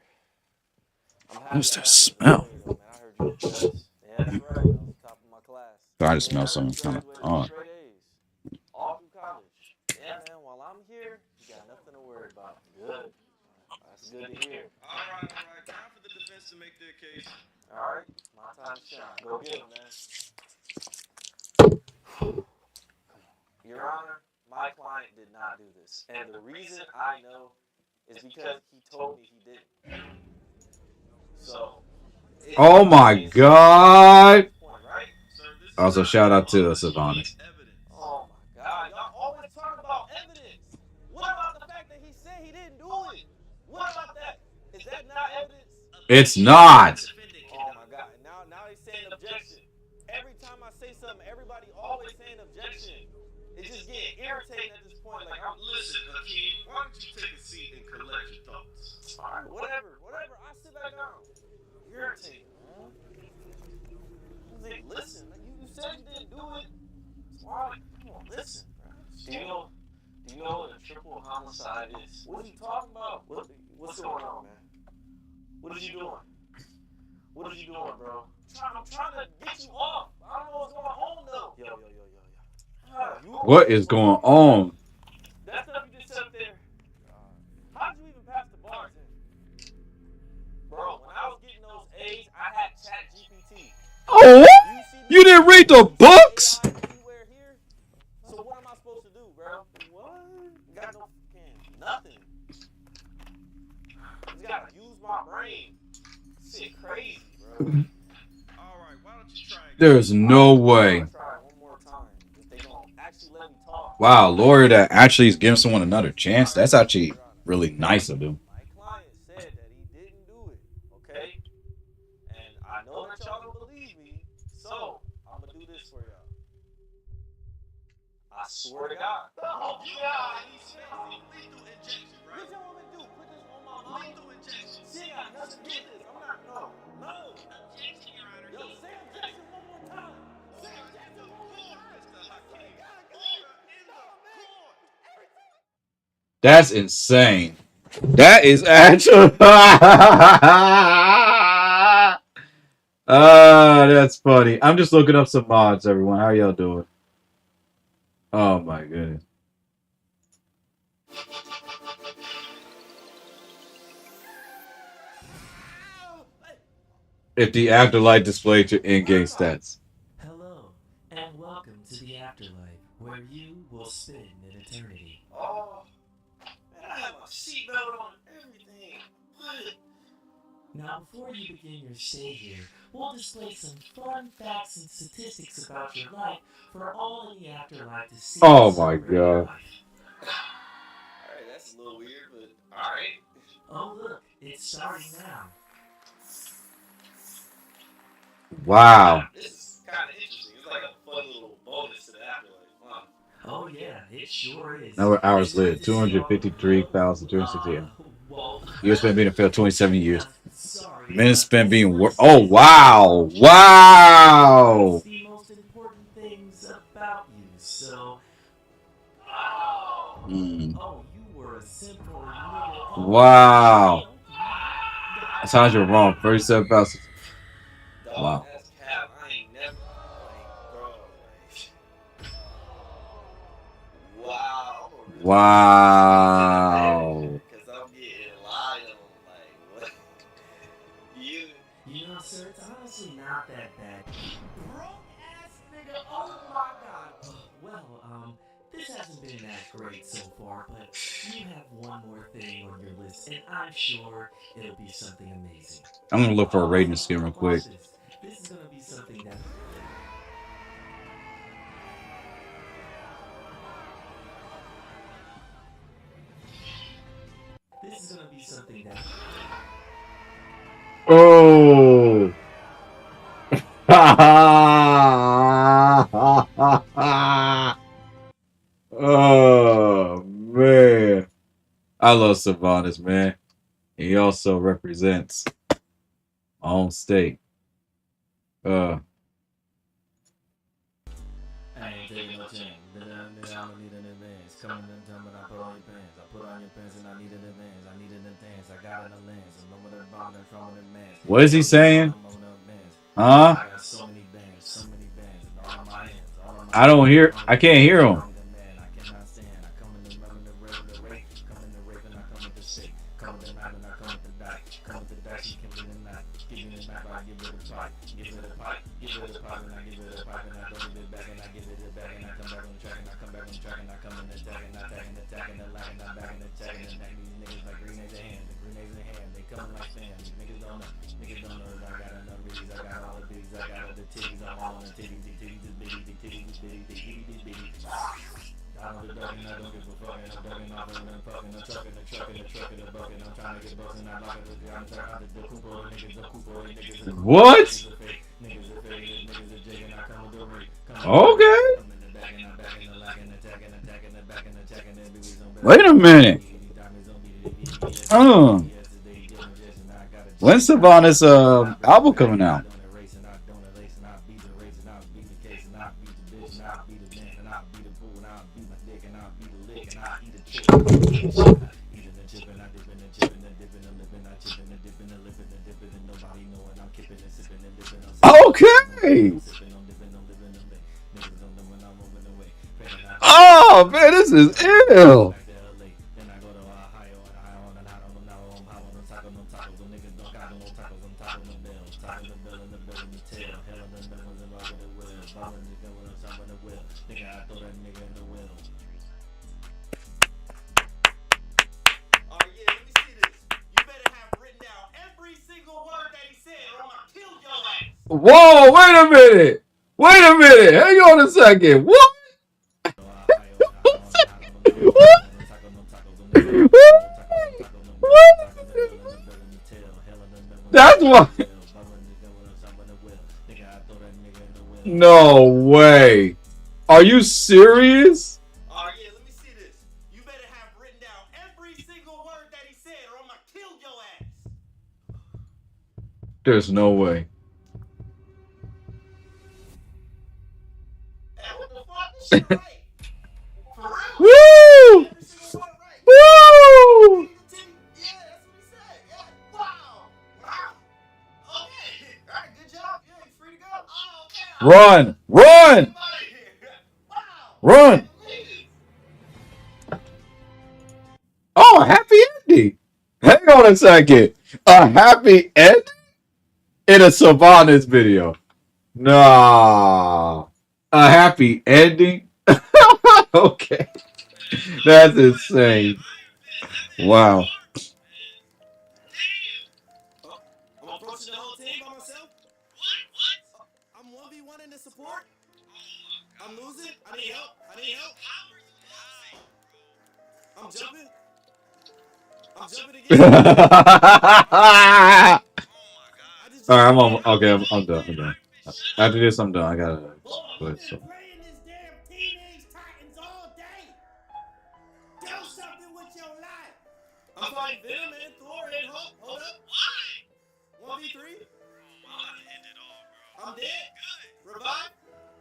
I'm happy What's I that have you as a smell? trainer, though, man. I heard you were the best. Yeah, that's right. I was the top of my class. Trying to Yeah, smell I heard something you kind of graduated with odd. straight A's. All through college. Yeah, man, while I'm here, you got nothing to worry about. Good. That's good to hear. All right. Time for the defense to make their case. All right, my time to shine. Go get him, man. Your Honor, my client did not do this. And the reason I know is because he told me he didn't. So, Oh my God! point, right? Sir, this is Also, not shout out to evidence. Savannah. Oh my God, y'all always talk about evidence. What about the fact that he said he didn't do it? What about that? Is that not evidence? It's not. Oh my God, now he's saying objection. Every time I say something, everybody always saying objection. It's just getting irritating at this point. Like, Listen, Hakeem, why don't you take a seat and collect your thoughts? all right, whatever. I sit back down. Irritating, man. Listen, like you said you didn't do it. Why gonna sign this. What are you talking about? What's going on, man? What are you doing? What are you doing, bro? I'm trying to get you off. I don't know what's going on though. Yo. What is going on? That stuff you just said up there. How did you even pass the bars in? Bro, when I was getting those A's, I had ChatGPT. Oh, you didn't read the books? Anywhere here? So what am I supposed to do, bro? What? You got no fucking nothing. Just gotta use my brain. Shit crazy, bro. Alright, why don't you try again? There's no way. I'll try one more time. If they don't actually let me talk. Wow, lawyer that actually is giving someone another chance. That's actually really nice of him. My client said that he didn't do it, okay? And I know that y'all don't believe me, so I'm gonna do this for y'all. I swear to God. Oh, yeah, he's lethal injection, What right? y'all want me to do? Put this on my mom? Lethal injection. Shit, I nothing to do with this. I'm not, no. Objection, Your Honor. Yo, say objection one more time. Say objection one more time. Mr. Hakeem. That's insane. That is actually. That's funny. I'm just looking up some mods, everyone. How y'all doing? Oh my goodness. If the afterlife displayed your in-game stats. Hello, and welcome to the afterlife, where you will spend an eternity. Oh, man, I have my seatbelt on and everything. What? Now, before you begin your stay here, we'll display some fun facts and statistics about your life for all in the afterlife to see. Oh and my celebrate your God. life. Alright, that's a little weird, but alright. Oh look, it's starting now. Wow. This is kind of interesting. It's like a fun little bonus to the afterlife. Huh? Oh yeah, it sure is. Number of hours It's good lived, to see all the 253,260. well, Years spent being failed 27 years. sorry, Minutes spent being this work. list Oh wow. Wow. It's the most important things about you, so. Mm. Oh, you were a simple nigga. Wow. Sometimes you're wrong. 37,000. Dog, Wow. that's cap. I ain't never, like, bro, like, wow. Wow. Because I'm getting lied on, like, what? You know, sir, it's honestly not that bad. Broke ass nigga, oh my god. Well, this hasn't been that great so far, but you have one more thing on your list, and I'm sure it'll be something amazing. I'm gonna look for a rating skin real quick. Watch this. This is gonna be something that. This is gonna be something that. Oh. Oh man. I love Sylvanas, man. He also represents my own state. I ain't taking no chance. Nigga, I'ma need an advance. Come in and tell me I put on your pants. I put on your pants and I need an advance. I need an advance. I got an advance. I'm over the bomb and from an advance. What is he saying? Huh? I got so many bands, so many bands. All of my hands, all of my I don't hear. I can't hear him. I cannot stand. I come in the run, the rape, the rape. Come in the rape and I come with the sick. Come with the knife and I come with the die. Come with the dice, you can be the knife. Give me the knife, I give it a pipe. Give it a pipe, give it a pipe, and I give it a pipe, and I throw it back, and I give it back, and I come back on track, and I come back on track, and I come in attack, and I attack, and attack, and I lag, and I back, and attack, and attack. These niggas like grenades in hand, the grenades in hand. They come like fans. These niggas don't know. Niggas don't know that I got enough bitties. I got all the bitties. I got all the titties. I'm all on the titties. The titties is bitty. The titties is bitty. The itty bitty bitty. I know the dog and I don't give a fuck. And I'm ducking off and I'm fucking. I'm trucking the truck and the truck and the bucket. I'm trying to get bucks and I lock it. I'm trying to the Cooper. Niggas the Cooper. Niggas are What? Niggas are fake. Niggas are fake. Niggas are jigging. I come with the rig. Okay. Come in the back and I'm back in the lag and attacking, attacking the back and attacking the babies on back. Wait a minute. When's Sylvanas album coming out? kipping and sipping and dipping. I'm sipping Okay. I'm sipping, I'm dipping, I'm living, I'm lit. Niggas don't know when I'm moving away. Paying out Oh man, this is ill. back to LA. Then I go to Ohio and I on and I don't know now I'm high on them tacos. Them niggas don't got no tacos. I'm talking the bill. Talking the bill and the bill and the tail. Hell of them was involved with the wheel. Bobbing nigga with a shot with the wheel. Nigga, I throw that nigga in the wheel. All right, yeah, let me see this. You better have written down every single word that he said, or I'm gonna kill your ass. Whoa, wait a minute. Wait a minute. Hang on a second. What? That's why. No way. Are you serious? All right, yeah, let me see this. You better have written down every single word that he said, or I'm gonna kill your ass. There's no way. Hey, what the fuck? This shit right. For real? Woo! Every single word right. Woo! Yeah, that's what he said. Yeah. Wow. Wow. Okay. All right, good job. Yeah, you free to go. Oh, okay. Run! Run! Get out of here. Wow. Run! Oh, a happy ending. Hang on a second. A happy ending in a Sylvanas video. Nah. A happy ending? Okay. That's insane. Wow. I'm approaching the whole team by myself. What? I'm 1v1 in the support. I'm losing. I need help. I need help. I'm jumping. I'm jumping again. I just Alright, I'm on. Okay, I'm done. I'm done. After this, I'm done. I gotta. I've been playing this damn Teenage Titans all day. Do something with your life. I'm fighting Venom and Thor and Hulk. Hold up. Why? 1v3. I'm dead. Revive.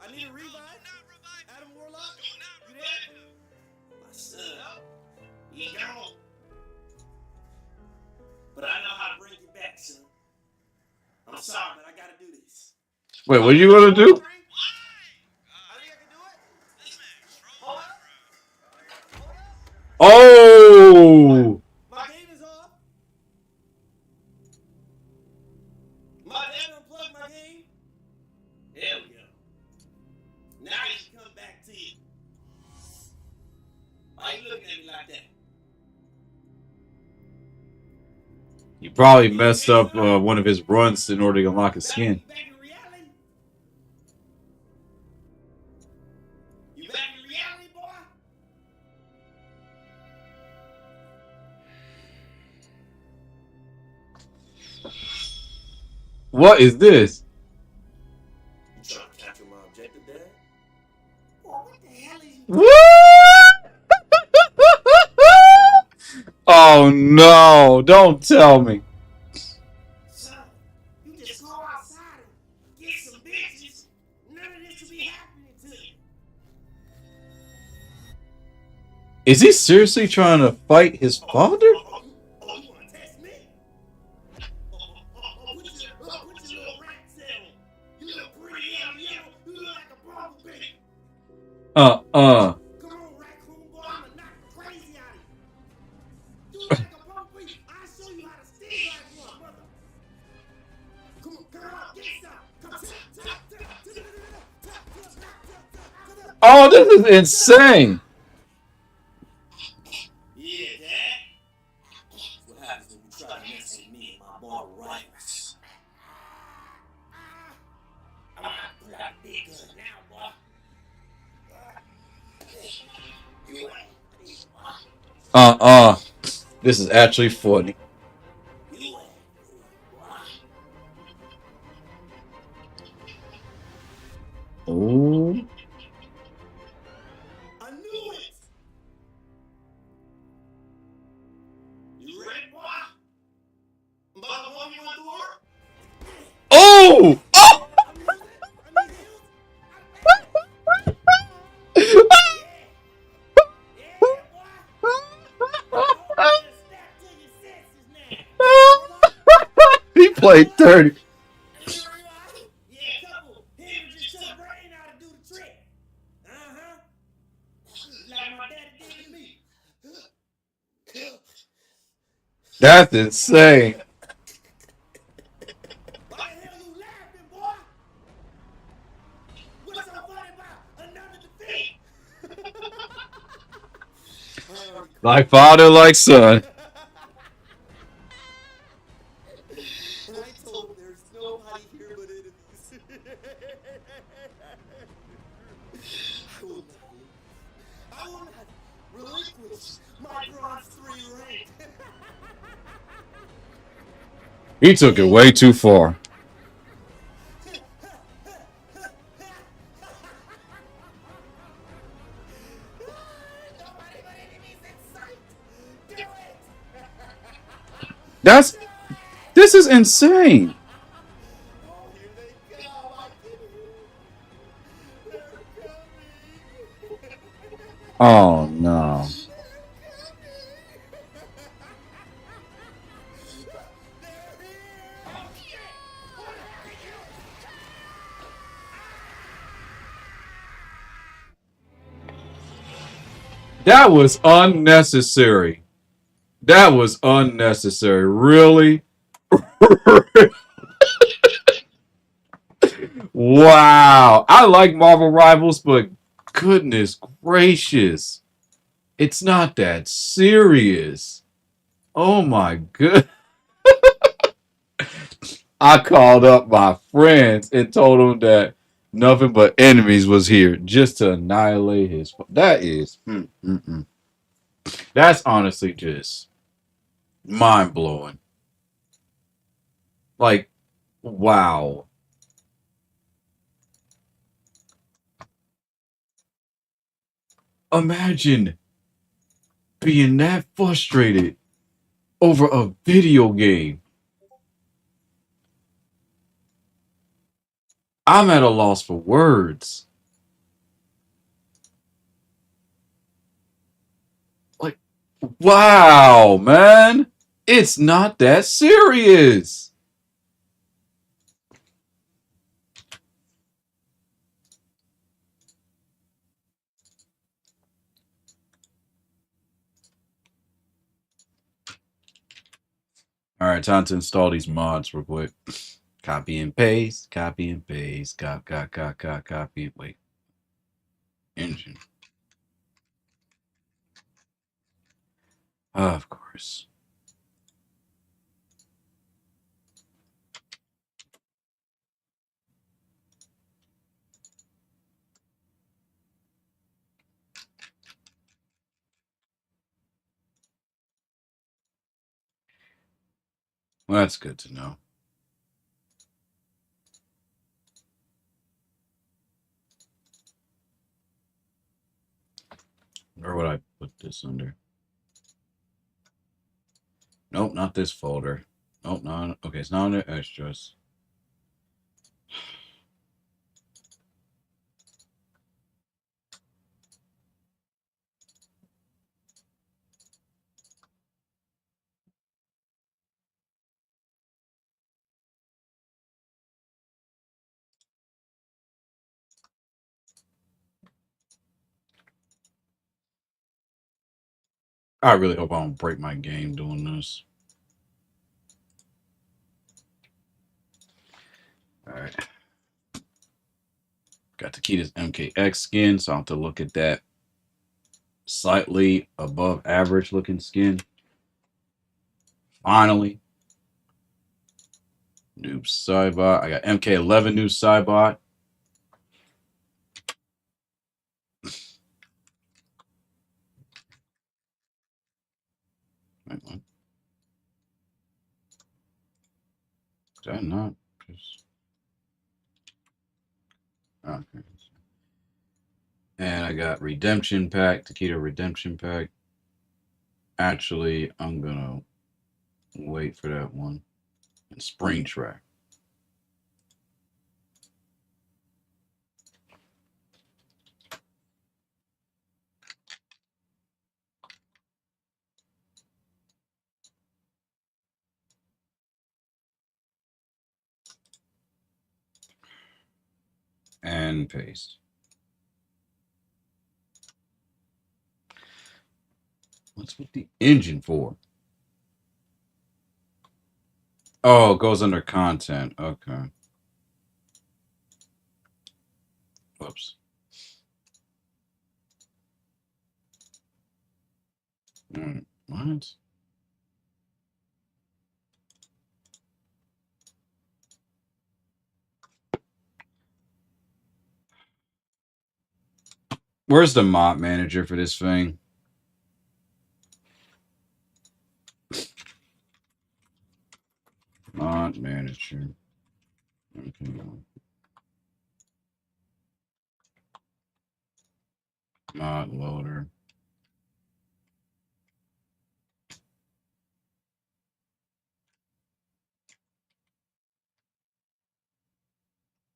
I need a revive. Adam Warlock. You dead? My son. He gone. But I know how to bring you back, son. I'm sorry, but I gotta do this. Wait, what are you gonna do? I think I can do it. Hold up. Oh! My game is off. My dad unplugged my game. There we go. Now he can come back to you. Why you looking at me like that? You probably messed up one of his runs in order to unlock his skin. Back in reality? You back in reality, boy? What is this? You trying to capture my objective, Dad? Boy, what the hell is you What? Oh no! Don't tell me. son? You just go outside and get some bitches. None of this will be happening to you. Is he seriously trying to fight his father? Oh, you wanna test me? Put your little rat tail on. You look pretty yellow. You look like a bumblebee. Come on, raccoon boy, I'ma knock the crazy out of you. You look like a bumblebee. I'll show you how to sting like one, mother. Come on, girl, get some. Come. Oh, this is insane. Yeah, Dad. That's what happens when you try to mess with me and my mortal rivals. I'm gonna pull out a big gun now, boy. You ain't. This is actually funny. You ain't. Oh. I knew it. You ready, boy? I'm about to 1v1 Thor. Oh! Oh! I'm using it. I need heals. Yeah, boy. Snap to your senses now. He played dirty. That's insane. Why the hell you laughing, boy? What's so funny about another defeat? I already Like father, like son. And I told him there's nobody here but enemies. I will not lose. I will not relinquish my Bronze 3 rank. He took it way too far. Nobody but enemies in sight. Do it. This is insane. Oh, here they come. I can hear it. They're coming. Oh no. That was unnecessary. That was unnecessary. Really? Wow. I like Marvel Rivals, but goodness gracious. It's not that serious. Oh my god. I called up my friends and told them that nothing but enemies was here just to annihilate his. That is. That's honestly just mind blowing. Like, wow. Imagine being that frustrated over a video game. I'm at a loss for words. Like, wow, man. It's not that serious. All right, time to install these mods real quick. Copy and paste, copy and paste, copy. Wait. Engine. Of course. Well, that's good to know. Where would I put this under? Nope, not this folder. Nope, not. Okay, it's not under extras. I really hope I don't break my game doing this. All right. Got Takeda's MKX skin, so I'll have to look at that slightly above average looking skin. Finally. Noob Saibot. I got MK11 Noob Saibot. Wait, what? Is that not just... Okay. And I got Redemption Pack, Takeda Redemption Pack. Actually, I'm gonna wait for that one. And Spring Track. And paste. What's with the engine for? Oh, it goes under content. Okay. Whoops. What? Where's the mod manager for this thing? Mod manager. Okay. Mod loader.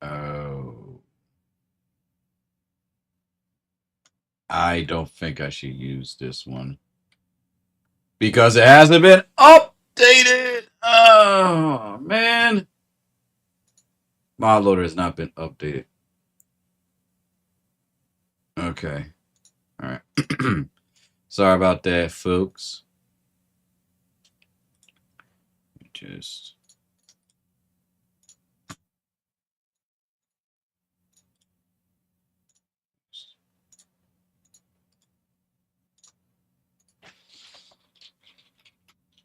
Oh. I don't think I should use this one. Because it hasn't been updated. Oh, man. Mod loader has not been updated. Okay. All right. Sorry about that, folks. Just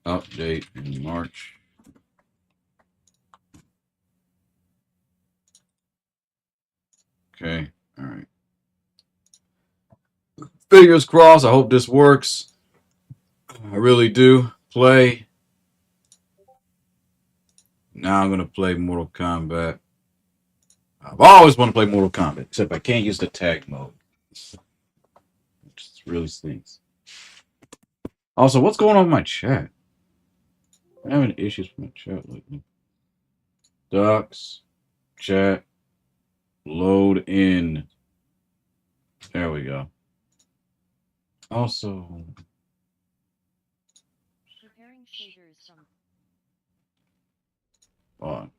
update in March. Okay. All right. Fingers crossed. I hope this works. I really do. Play. Now I'm going to play Mortal Kombat. I've always wanted to play Mortal Kombat, except I can't use the tag mode. Which really stinks. Also, what's going on with my chat? I'm having issues with my chat lately. Ducks. Chat. Load in. There we go. Also, Preparing shaders from on.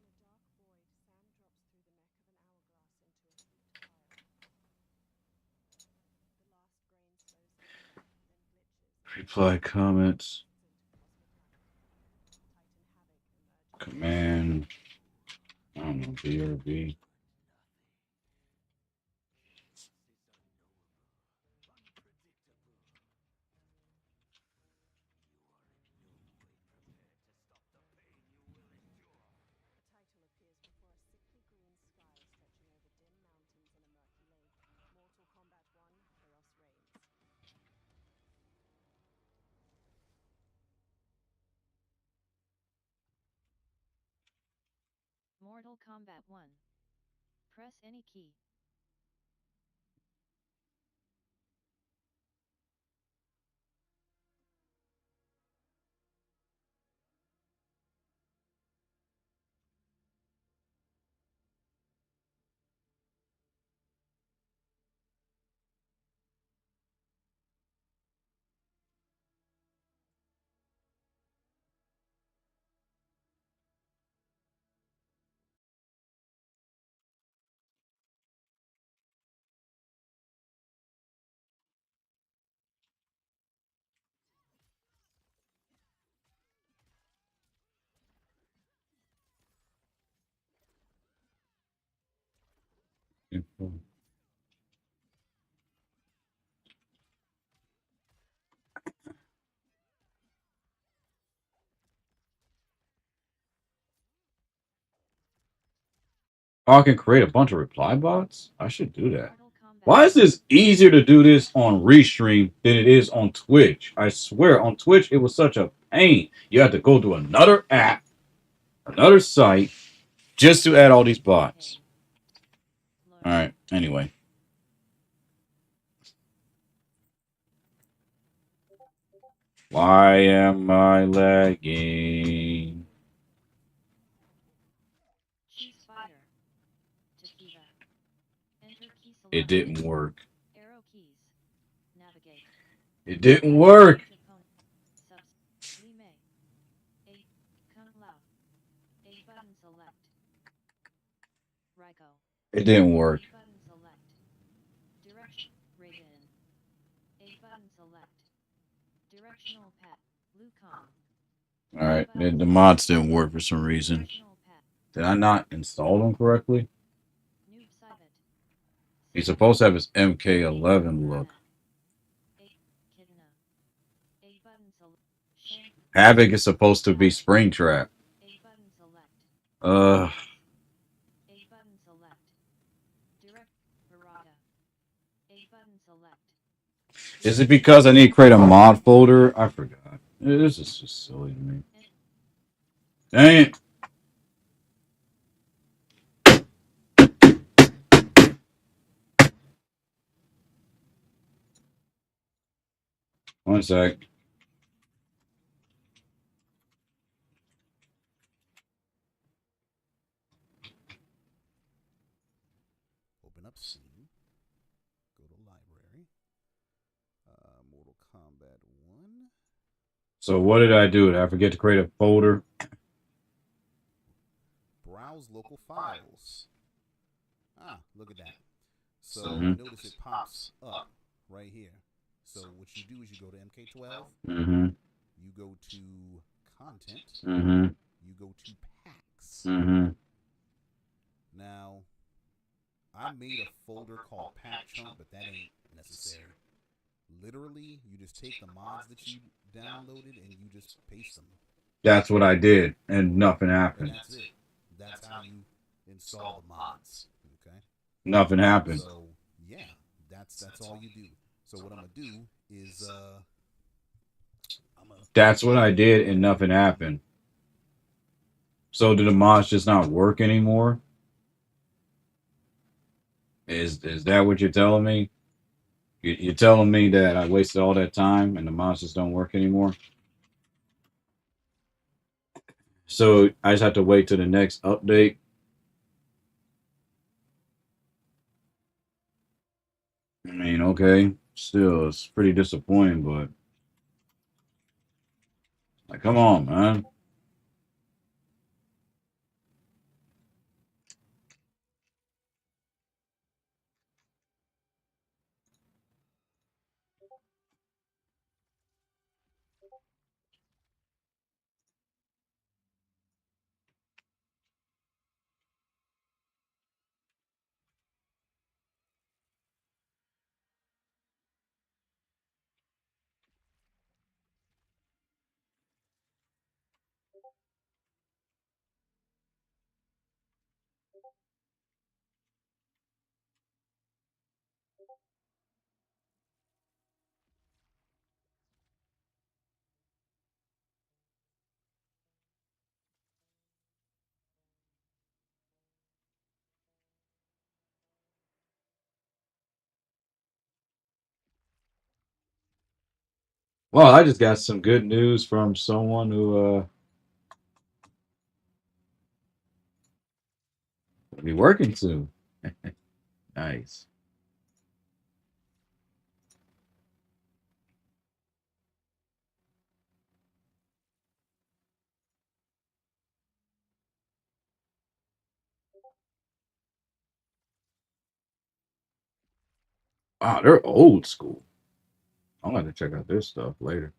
Reply comments. Command. I don't know. BRB. Mortal Kombat 1. Press any key. Oh, I can create a bunch of reply bots? I should do that. Mortal Kombat Why is this easier to do this on Restream than it is on Twitch? I swear, on Twitch, it was such a pain. You had to go to another app, another site, just to add all these bots. All right, anyway. Why am I lagging? Choose fighter. Tequila. Enter key select. It didn't work. Arrow keys. Navigate. It didn't work. Subs. Lime. A. Kung Lao. A button select. Raiko. It didn't work. A button select. Direction. Raiden. A button select. Directional pet. Liu Kang. All right, the mods didn't work for some reason. Did I not install them correctly? He's supposed to have his MK11 look. Havoc is supposed to be Springtrap. Uh, is it because I need to create a mod folder? I forgot. This is just silly to me. Dang it. One sec. Open up Steam. Go to library. Mortal Kombat 1. So what did I do? Did I forget to create a folder? Browse local files. Ah, look at that. So Mhm. notice it pops up right here. So what you do is you go to MK12. Mm-hmm. You go to content. Mm-hmm. You go to packs. Mm-hmm. Now, I made a folder called pack chunk, but that ain't necessary. Literally, you just take the mods that you downloaded and you just paste them. That's what I did, and nothing And happened. that's it. That's how you install the mods. Okay. Nothing happened. So yeah, that's all you do. So what I'm gonna do is That's what I did, and nothing happened. So do the mods just not work anymore? Is that what you're telling me? You're telling me that I wasted all that time and the mods just don't work anymore? So I just have to wait till the next update. I mean, okay, still it's pretty disappointing, but like, come on, man. Well, I just got some good news from someone who will be working soon. Nice. Wow, they're old school. I'm gonna have to check out this stuff later.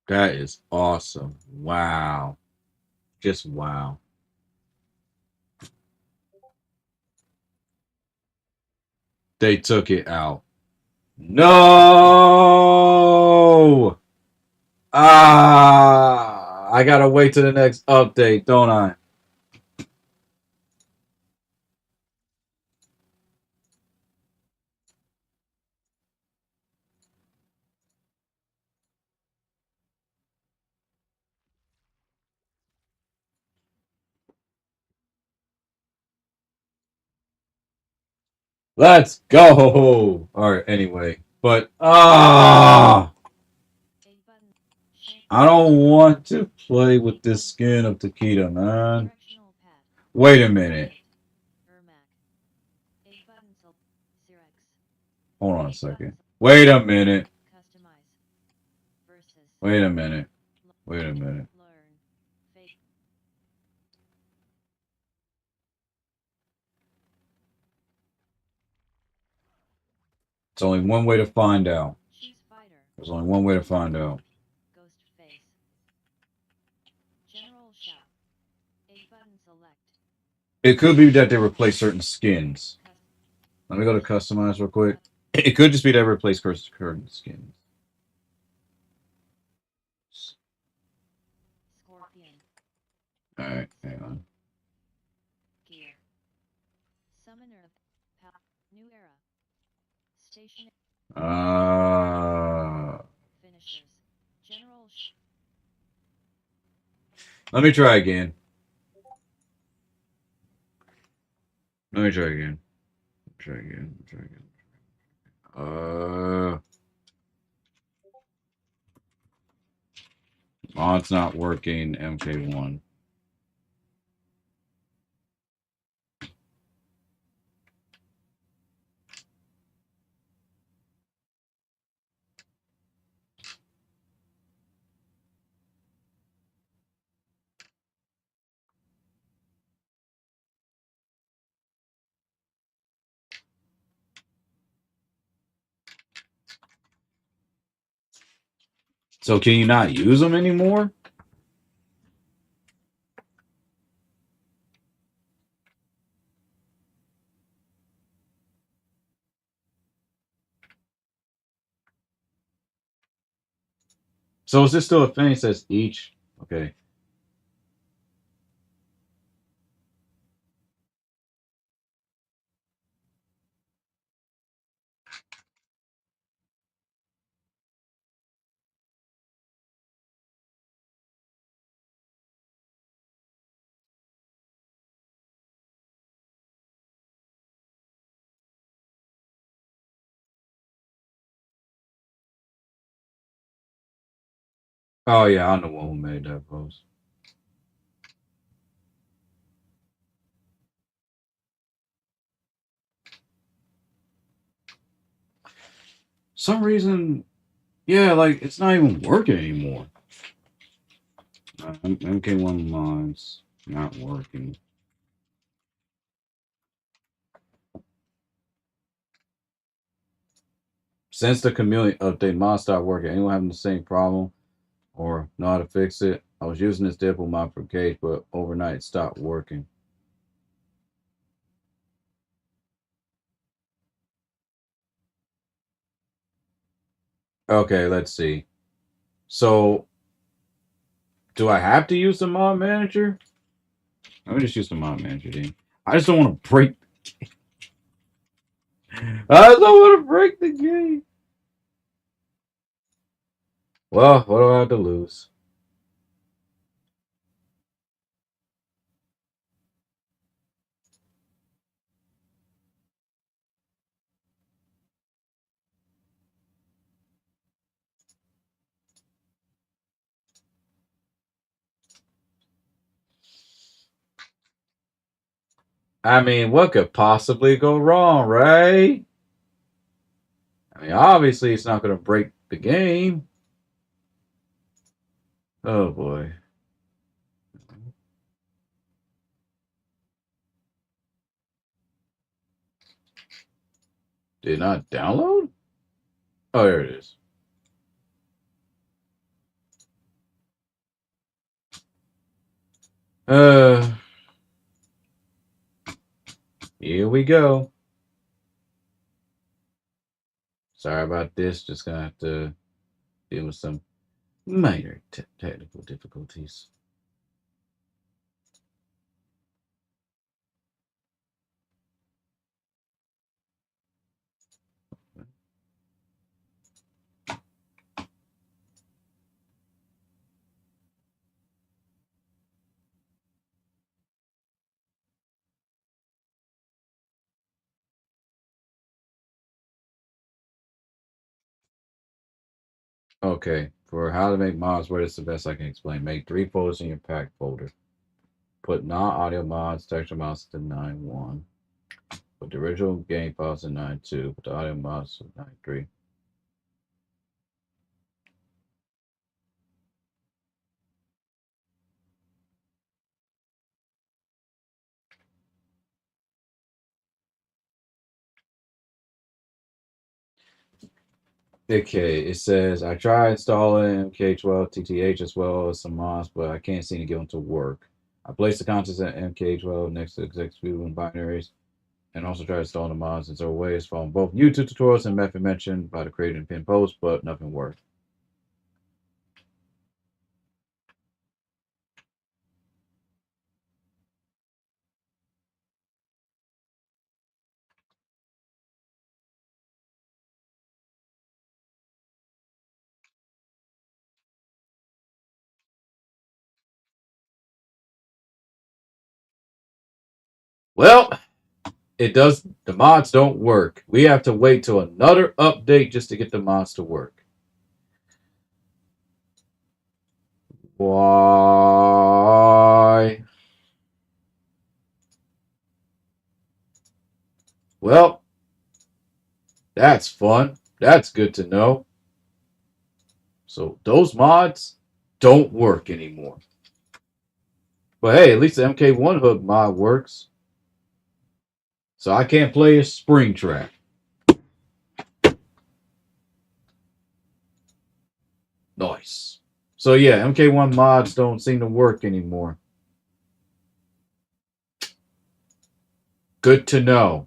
That is awesome. Wow. Just wow. They took it out. No! Ah! I gotta wait till the next update, don't I? Let's go! Alright, anyway. But, I don't want to play with this skin of Takeda, man. Wait a minute. Hold on a second. Wait a minute. Wait a minute. Wait a minute. It's only one way to find out. Choose fighter. There's only one way to find out. Ghost face. General shout. A button select. It could be that they replace certain skins. Cus- Let me go to customize real quick. It could just be that they replace current skins. Scorpion. Alright, hang on. Gear. Summoner. New era. Station. Finishers. General. Let me try again. Let me try again. Try again. Try again. Mod's not working. MK1. So can you not use them anymore? So is this still a thing that says each? Okay. Oh yeah, I'm the one who made that post. Some reason, yeah, like it's not even working anymore. MK1 mods not working. Since the Chameleon update, mod stopped working. Anyone having the same problem or know how to fix it? I was using this dipple mod for Cage, but overnight it stopped working. Okay, let's see. So, do I have to use the mod manager? Let me just use the mod manager, then. I just don't want to break. I just don't want to break the game. Well, what do I have to lose? I mean, what could possibly go wrong, right? I mean, obviously, it's not going to break the game. Oh boy. Did not download? Oh, there it is. Here we go. Sorry about this. Just gonna have to deal with some minor technical difficulties. Okay, for how to make mods, where it's the best I can explain. Make 3 folders in your pack folder. Put non-audio mods, texture mods to 9.1. Put the original game files in 9.2. Put the audio mods to 9.3. Okay, it says I tried installing MK12 TTH as well as some mods, but I can't seem to get them to work. I placed the contents of MK12 next to executable and binaries, and also tried installing the mods in several ways, following both YouTube tutorials and method mentioned by the creator and pin post, but nothing worked. Well, it does. The mods don't work. We have to wait till another update just to get the mods to work. Why? Well, that's fun. That's good to know. So those mods don't work anymore. But hey, at least the MK1 hook mod works. So I can't play a Springtrap. Nice. So yeah, MK1 mods don't seem to work anymore. Good to know.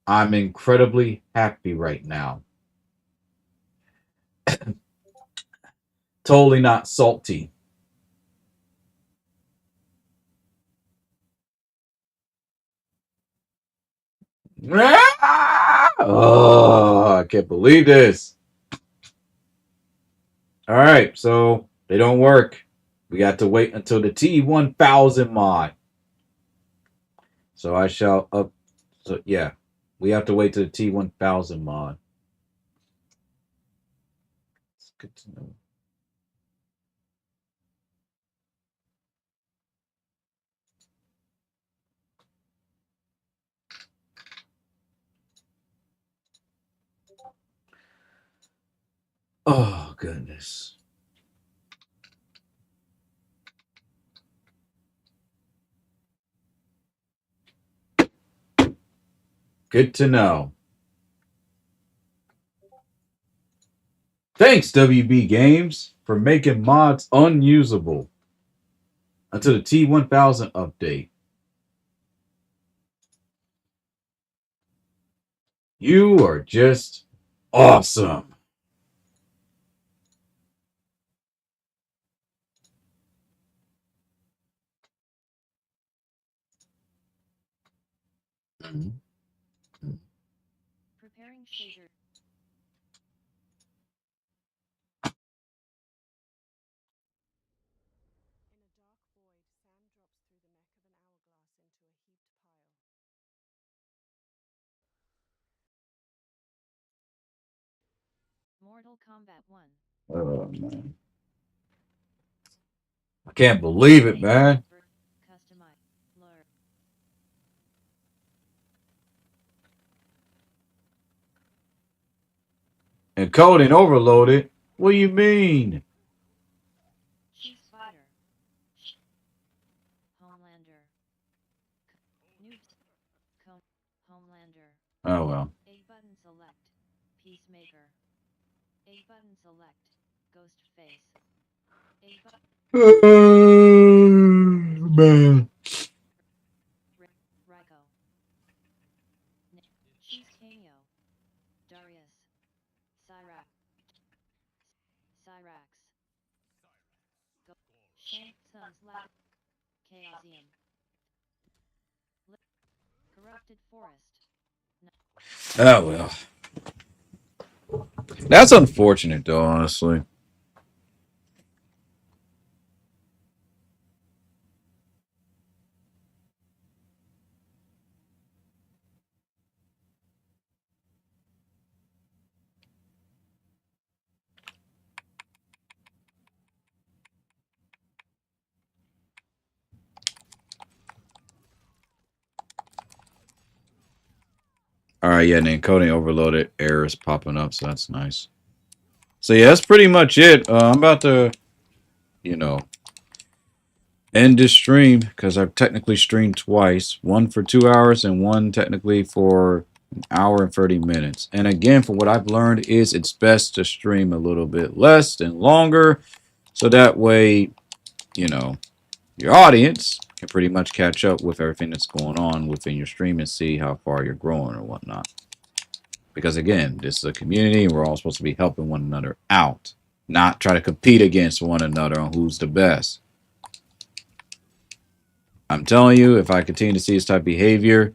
I'm incredibly happy right now. Totally not salty. Oh, I can't believe this. All right, so they don't work. We got to wait until the T1000 mod. So I shall up. So yeah, we have to wait till the T1000 mod. It's good to know. Oh goodness. Good to know. Thanks, WB Games, for making mods unusable until the T1000 update. You are just awesome. Preparing shader. Mortal Kombat 1. Oh man. I can't believe it, man. Customize. Blur. Encoding overloaded? What do you mean? She's Spider. Homelander. Noobs. Homelander. Oh well. A button select. Peacemaker. A button select. Ghostface. A button. Man. Ryko. She's Kanyo. Darius. Cyrax. Shank Sun's Lab. Chaosium. Corrupted Forest. Oh well. That's unfortunate though, honestly. All right, yeah, and the encoding overloaded errors popping up, so that's nice. So yeah, that's pretty much it. I'm about to, end this stream because I've technically streamed twice. One for 2 hours and one technically for An hour and 30 minutes. And again, for what I've learned is it's best to stream a little bit less and longer. So that way, you know, your audience can pretty much catch up with everything that's going on within your stream and see how far you're growing or whatnot. Because again, this is a community and we're all supposed to be helping one another out, not try to compete against one another on who's the best. I'm telling you, if I continue to see this type of behavior,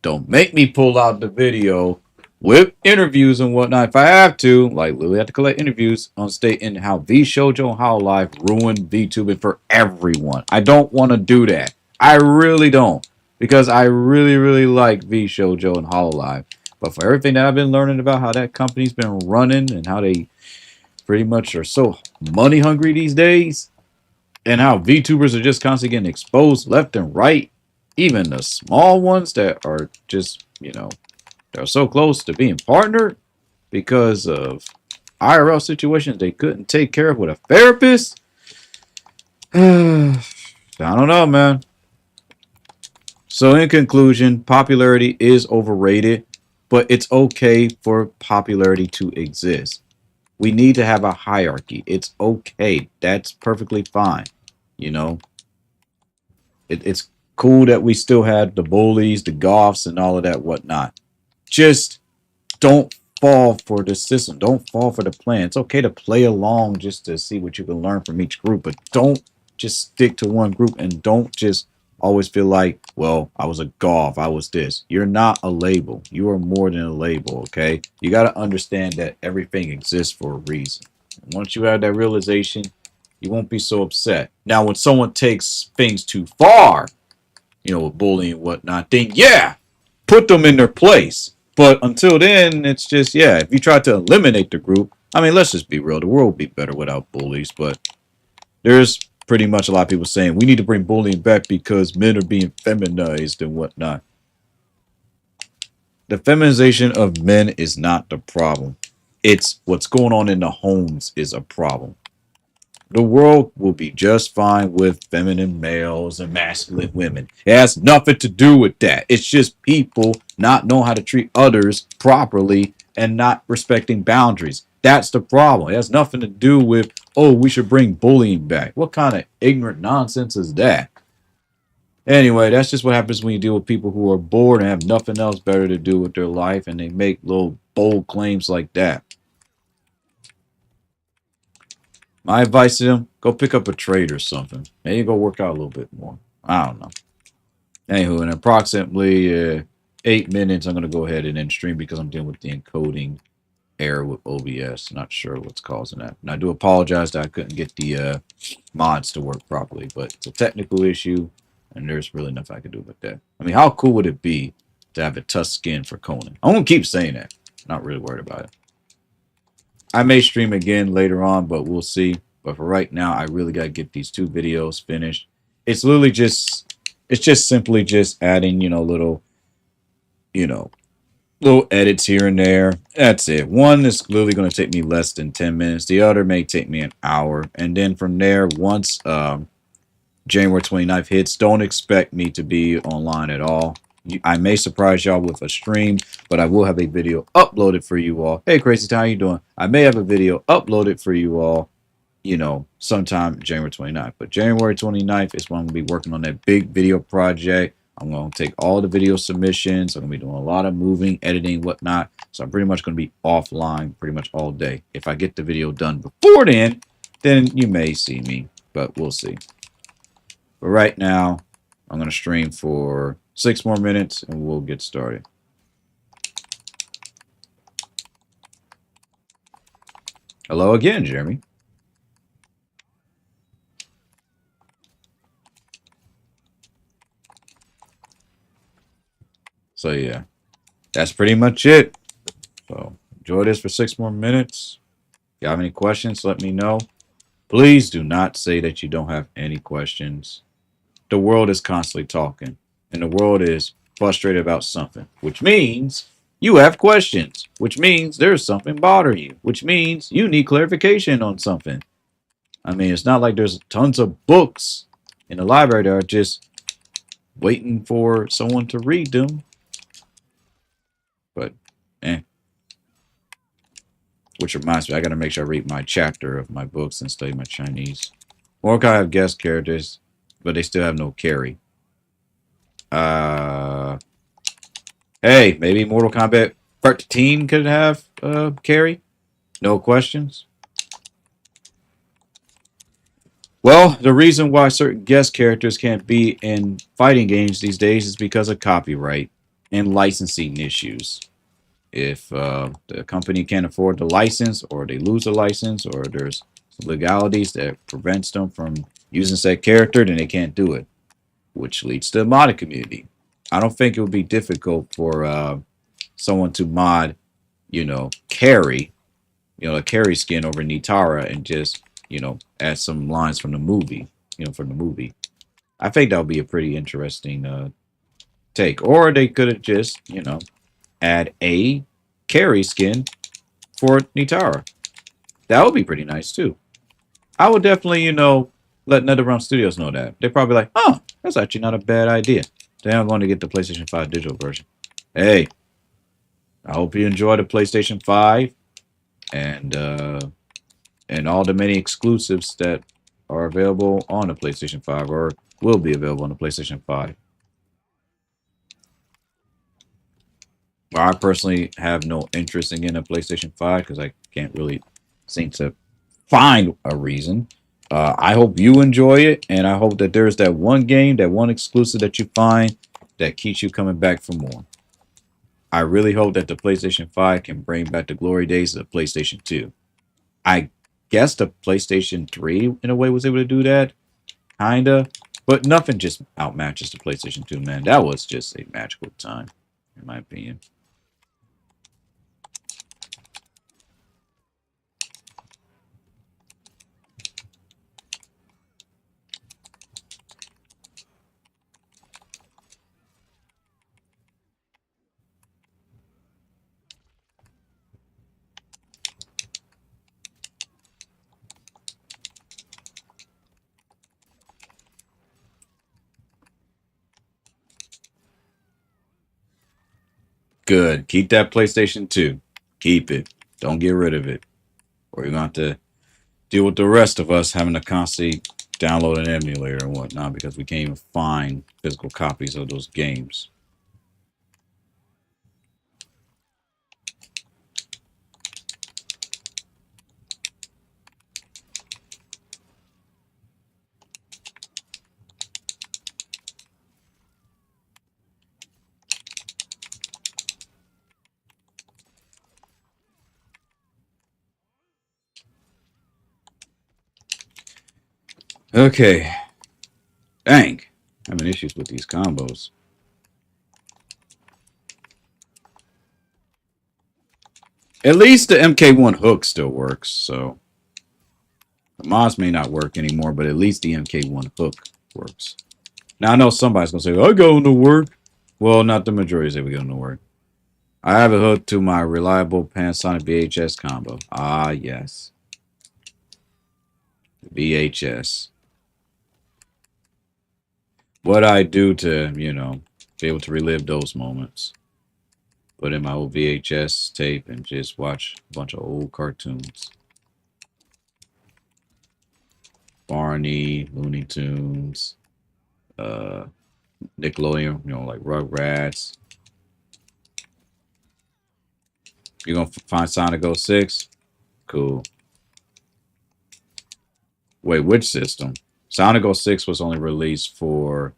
don't make me pull out the video with interviews and whatnot. If I have to, like literally have to collect interviews on stating how VShojo and Hololive ruined VTubing for everyone. I don't want to do that. I really don't. Because I really, really like VShojo and Hololive. But for everything that I've been learning about how that company's been running and how they pretty much are so money hungry these days, and how VTubers are just constantly getting exposed left and right, even the small ones that are just, you know, they're so close to being partnered because of IRL situations they couldn't take care of with a therapist. I don't know, man. So in conclusion, popularity is overrated, but it's okay for popularity to exist. We need to have a hierarchy. It's okay. That's perfectly fine. You know, it's cool that we still had the bullies, the goths, and all of that whatnot. Just don't fall for the system. Don't fall for the plan. It's okay to play along just to see what you can learn from each group, but don't just stick to one group and don't just always feel like, well, I was a goth, I was this. You're not a label. You are more than a label, okay? You got to understand that everything exists for a reason. And once you have that realization, you won't be so upset. Now, when someone takes things too far, you know, with bullying and whatnot, then yeah, put them in their place. But until then, it's just, yeah, if you try to eliminate the group, I mean, let's just be real. The world would be better without bullies. But there's pretty much a lot of people saying we need to bring bullying back because men are being feminized and whatnot. The feminization of men is not the problem. It's what's going on in the homes is a problem. The world will be just fine with feminine males and masculine women. It has nothing to do with that. It's just people not knowing how to treat others properly and not respecting boundaries. That's the problem. It has nothing to do with, oh, we should bring bullying back. What kind of ignorant nonsense is that? Anyway, that's just what happens when you deal with people who are bored and have nothing else better to do with their life and they make little bold claims like that. My advice to them, go pick up a trade or something. Maybe go work out a little bit more. I don't know. Anywho, in approximately 8 minutes, I'm going to go ahead and end stream because I'm dealing with the encoding error with OBS. Not sure what's causing that. And I do apologize that I couldn't get the mods to work properly, but it's a technical issue, and there's really nothing I can do with that. I mean, how cool would it be to have a tough skin for Conan? I'm going to keep saying that. Not really worried about it. I may stream again later on, but we'll see. But for right now, I really got to get these 2 videos finished. It's literally just, it's just simply just adding, you know, little edits here and there. That's it. One is literally going to take me less than 10 minutes. The other may take me an hour. And then from there, once January 29th hits, don't expect me to be online at all. I may surprise y'all with a stream, but I will have a video uploaded for you all. Hey, Crazy Town, how you doing? I may have a video uploaded for you all, you know, sometime January 29th. But January 29th is when I'm going to be working on that big video project. I'm going to take all the video submissions. I'm going to be doing a lot of moving, editing, whatnot. So I'm pretty much going to be offline pretty much all day. If I get the video done before then you may see me, but we'll see. But right now, I'm going to stream for 6 more minutes and we'll get started. Hello again, Jeremy. So yeah, that's pretty much it. So enjoy this for 6 more minutes. If you have any questions, let me know. Please do not say that you don't have any questions. The world is constantly talking, and the world is frustrated about something, which means you have questions, which means there's something bothering you, which means you need clarification on something. I mean, it's not like there's tons of books in the library that are just waiting for someone to read them. But Which reminds me, I gotta make sure I read my chapter of my books and study my Chinese. Mortal have guest characters, but they still have no carry. Hey, maybe Mortal Kombat 13 could have carry. No questions. Well, the reason why certain guest characters can't be in fighting games these days is because of copyright and licensing issues. If the company can't afford the license, or they lose the license, or there's legalities that prevents them from using said character, then they can't do it, which leads to the modding community. I don't think it would be difficult for someone to mod, carry, a carry skin over Nitara and just, add some lines from the movie, from the movie. I think that would be a pretty interesting take. Or they could have just, add a carry skin for Nitara. That would be pretty nice too. I would definitely, let NetherRealm Studios know that. They're probably like, oh, that's actually not a bad idea. Then I'm going to get the PlayStation 5 digital version. Hey, I hope you enjoy the PlayStation 5 and all the many exclusives that are available on the PlayStation 5 or will be available on the PlayStation 5. Well, I personally have no interest in getting a PlayStation 5 because I can't really seem to find a reason. I hope you enjoy it, and I hope that there's that one game, that one exclusive that you find that keeps you coming back for more. I really hope that the PlayStation 5 can bring back the glory days of the PlayStation 2. I guess the PlayStation 3, in a way, was able to do that. Kinda. But nothing just outmatches the PlayStation 2, man. That was just a magical time, in my opinion. Good. Keep that PlayStation 2. Keep it. Don't get rid of it. Or you're going to have to deal with the rest of us having to constantly download an emulator and whatnot because we can't even find physical copies of those games. Okay. Dang. Having issues with these combos. At least the MK1 hook still works, so the mods may not work anymore, but at least the MK1 hook works. Now I know somebody's gonna say, I go into work. Well, not the majority say we go into work. I have it hooked to my reliable Panasonic VHS combo. Ah, yes. VHS. What I do to, be able to relive those moments. Put in my old VHS tape and just watch a bunch of old cartoons. Barney, Looney Tunes, Nickelodeon, like Rugrats. You gonna find Sonic 06? Cool. Wait, which system? Sonic 06 was only released for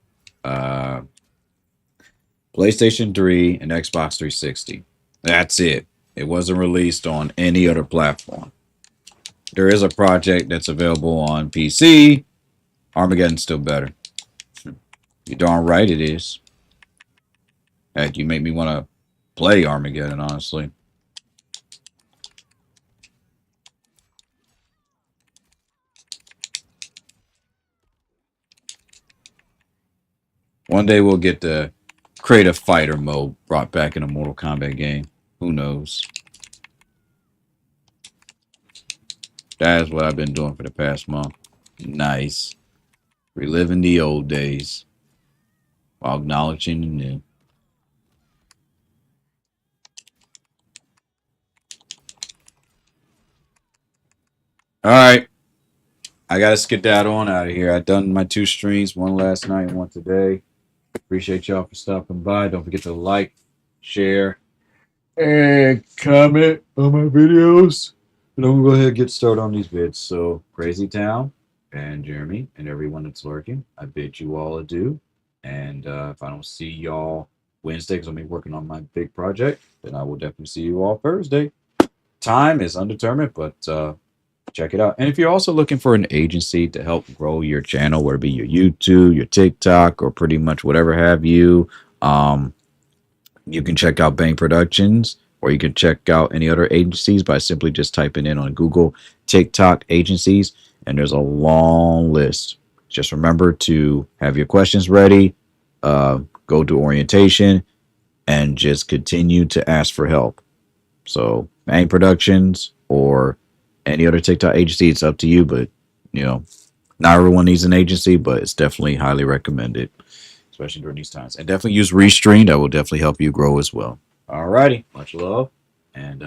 PlayStation 3 and Xbox 360. That's it. It wasn't released on any other platform. There is a project that's available on PC. Armageddon's still better. You're darn right it is. Heck, you make me want to play Armageddon, honestly. One day we'll get the creative fighter mode brought back in a Mortal Kombat game. Who knows? That is what I've been doing for the past month. Nice. Reliving the old days while acknowledging the new. All right. I got to skedaddle on out of here. I done my 2 streams, one last night and one today. Appreciate y'all for stopping by. Don't forget to like, share, and comment on my videos. And I'm going to go ahead and get started on these vids. So, Crazy Town and Jeremy and everyone that's lurking, I bid you all adieu. And if I don't see y'all Wednesday, because I'll be working on my big project, then I will definitely see you all Thursday. Time is undetermined, but check it out. And if you're also looking for an agency to help grow your channel, whether it be your YouTube, your TikTok, or pretty much whatever have you, you can check out Bang Productions, or you can check out any other agencies by simply just typing in on Google TikTok agencies, and there's a long list. Just remember to have your questions ready, go to orientation, and just continue to ask for help. So Bang Productions or any other TikTok agency, it's up to you, but not everyone needs an agency, but it's definitely highly recommended, especially during these times. And definitely use Restream. That will definitely help you grow as well. Alrighty, much love, and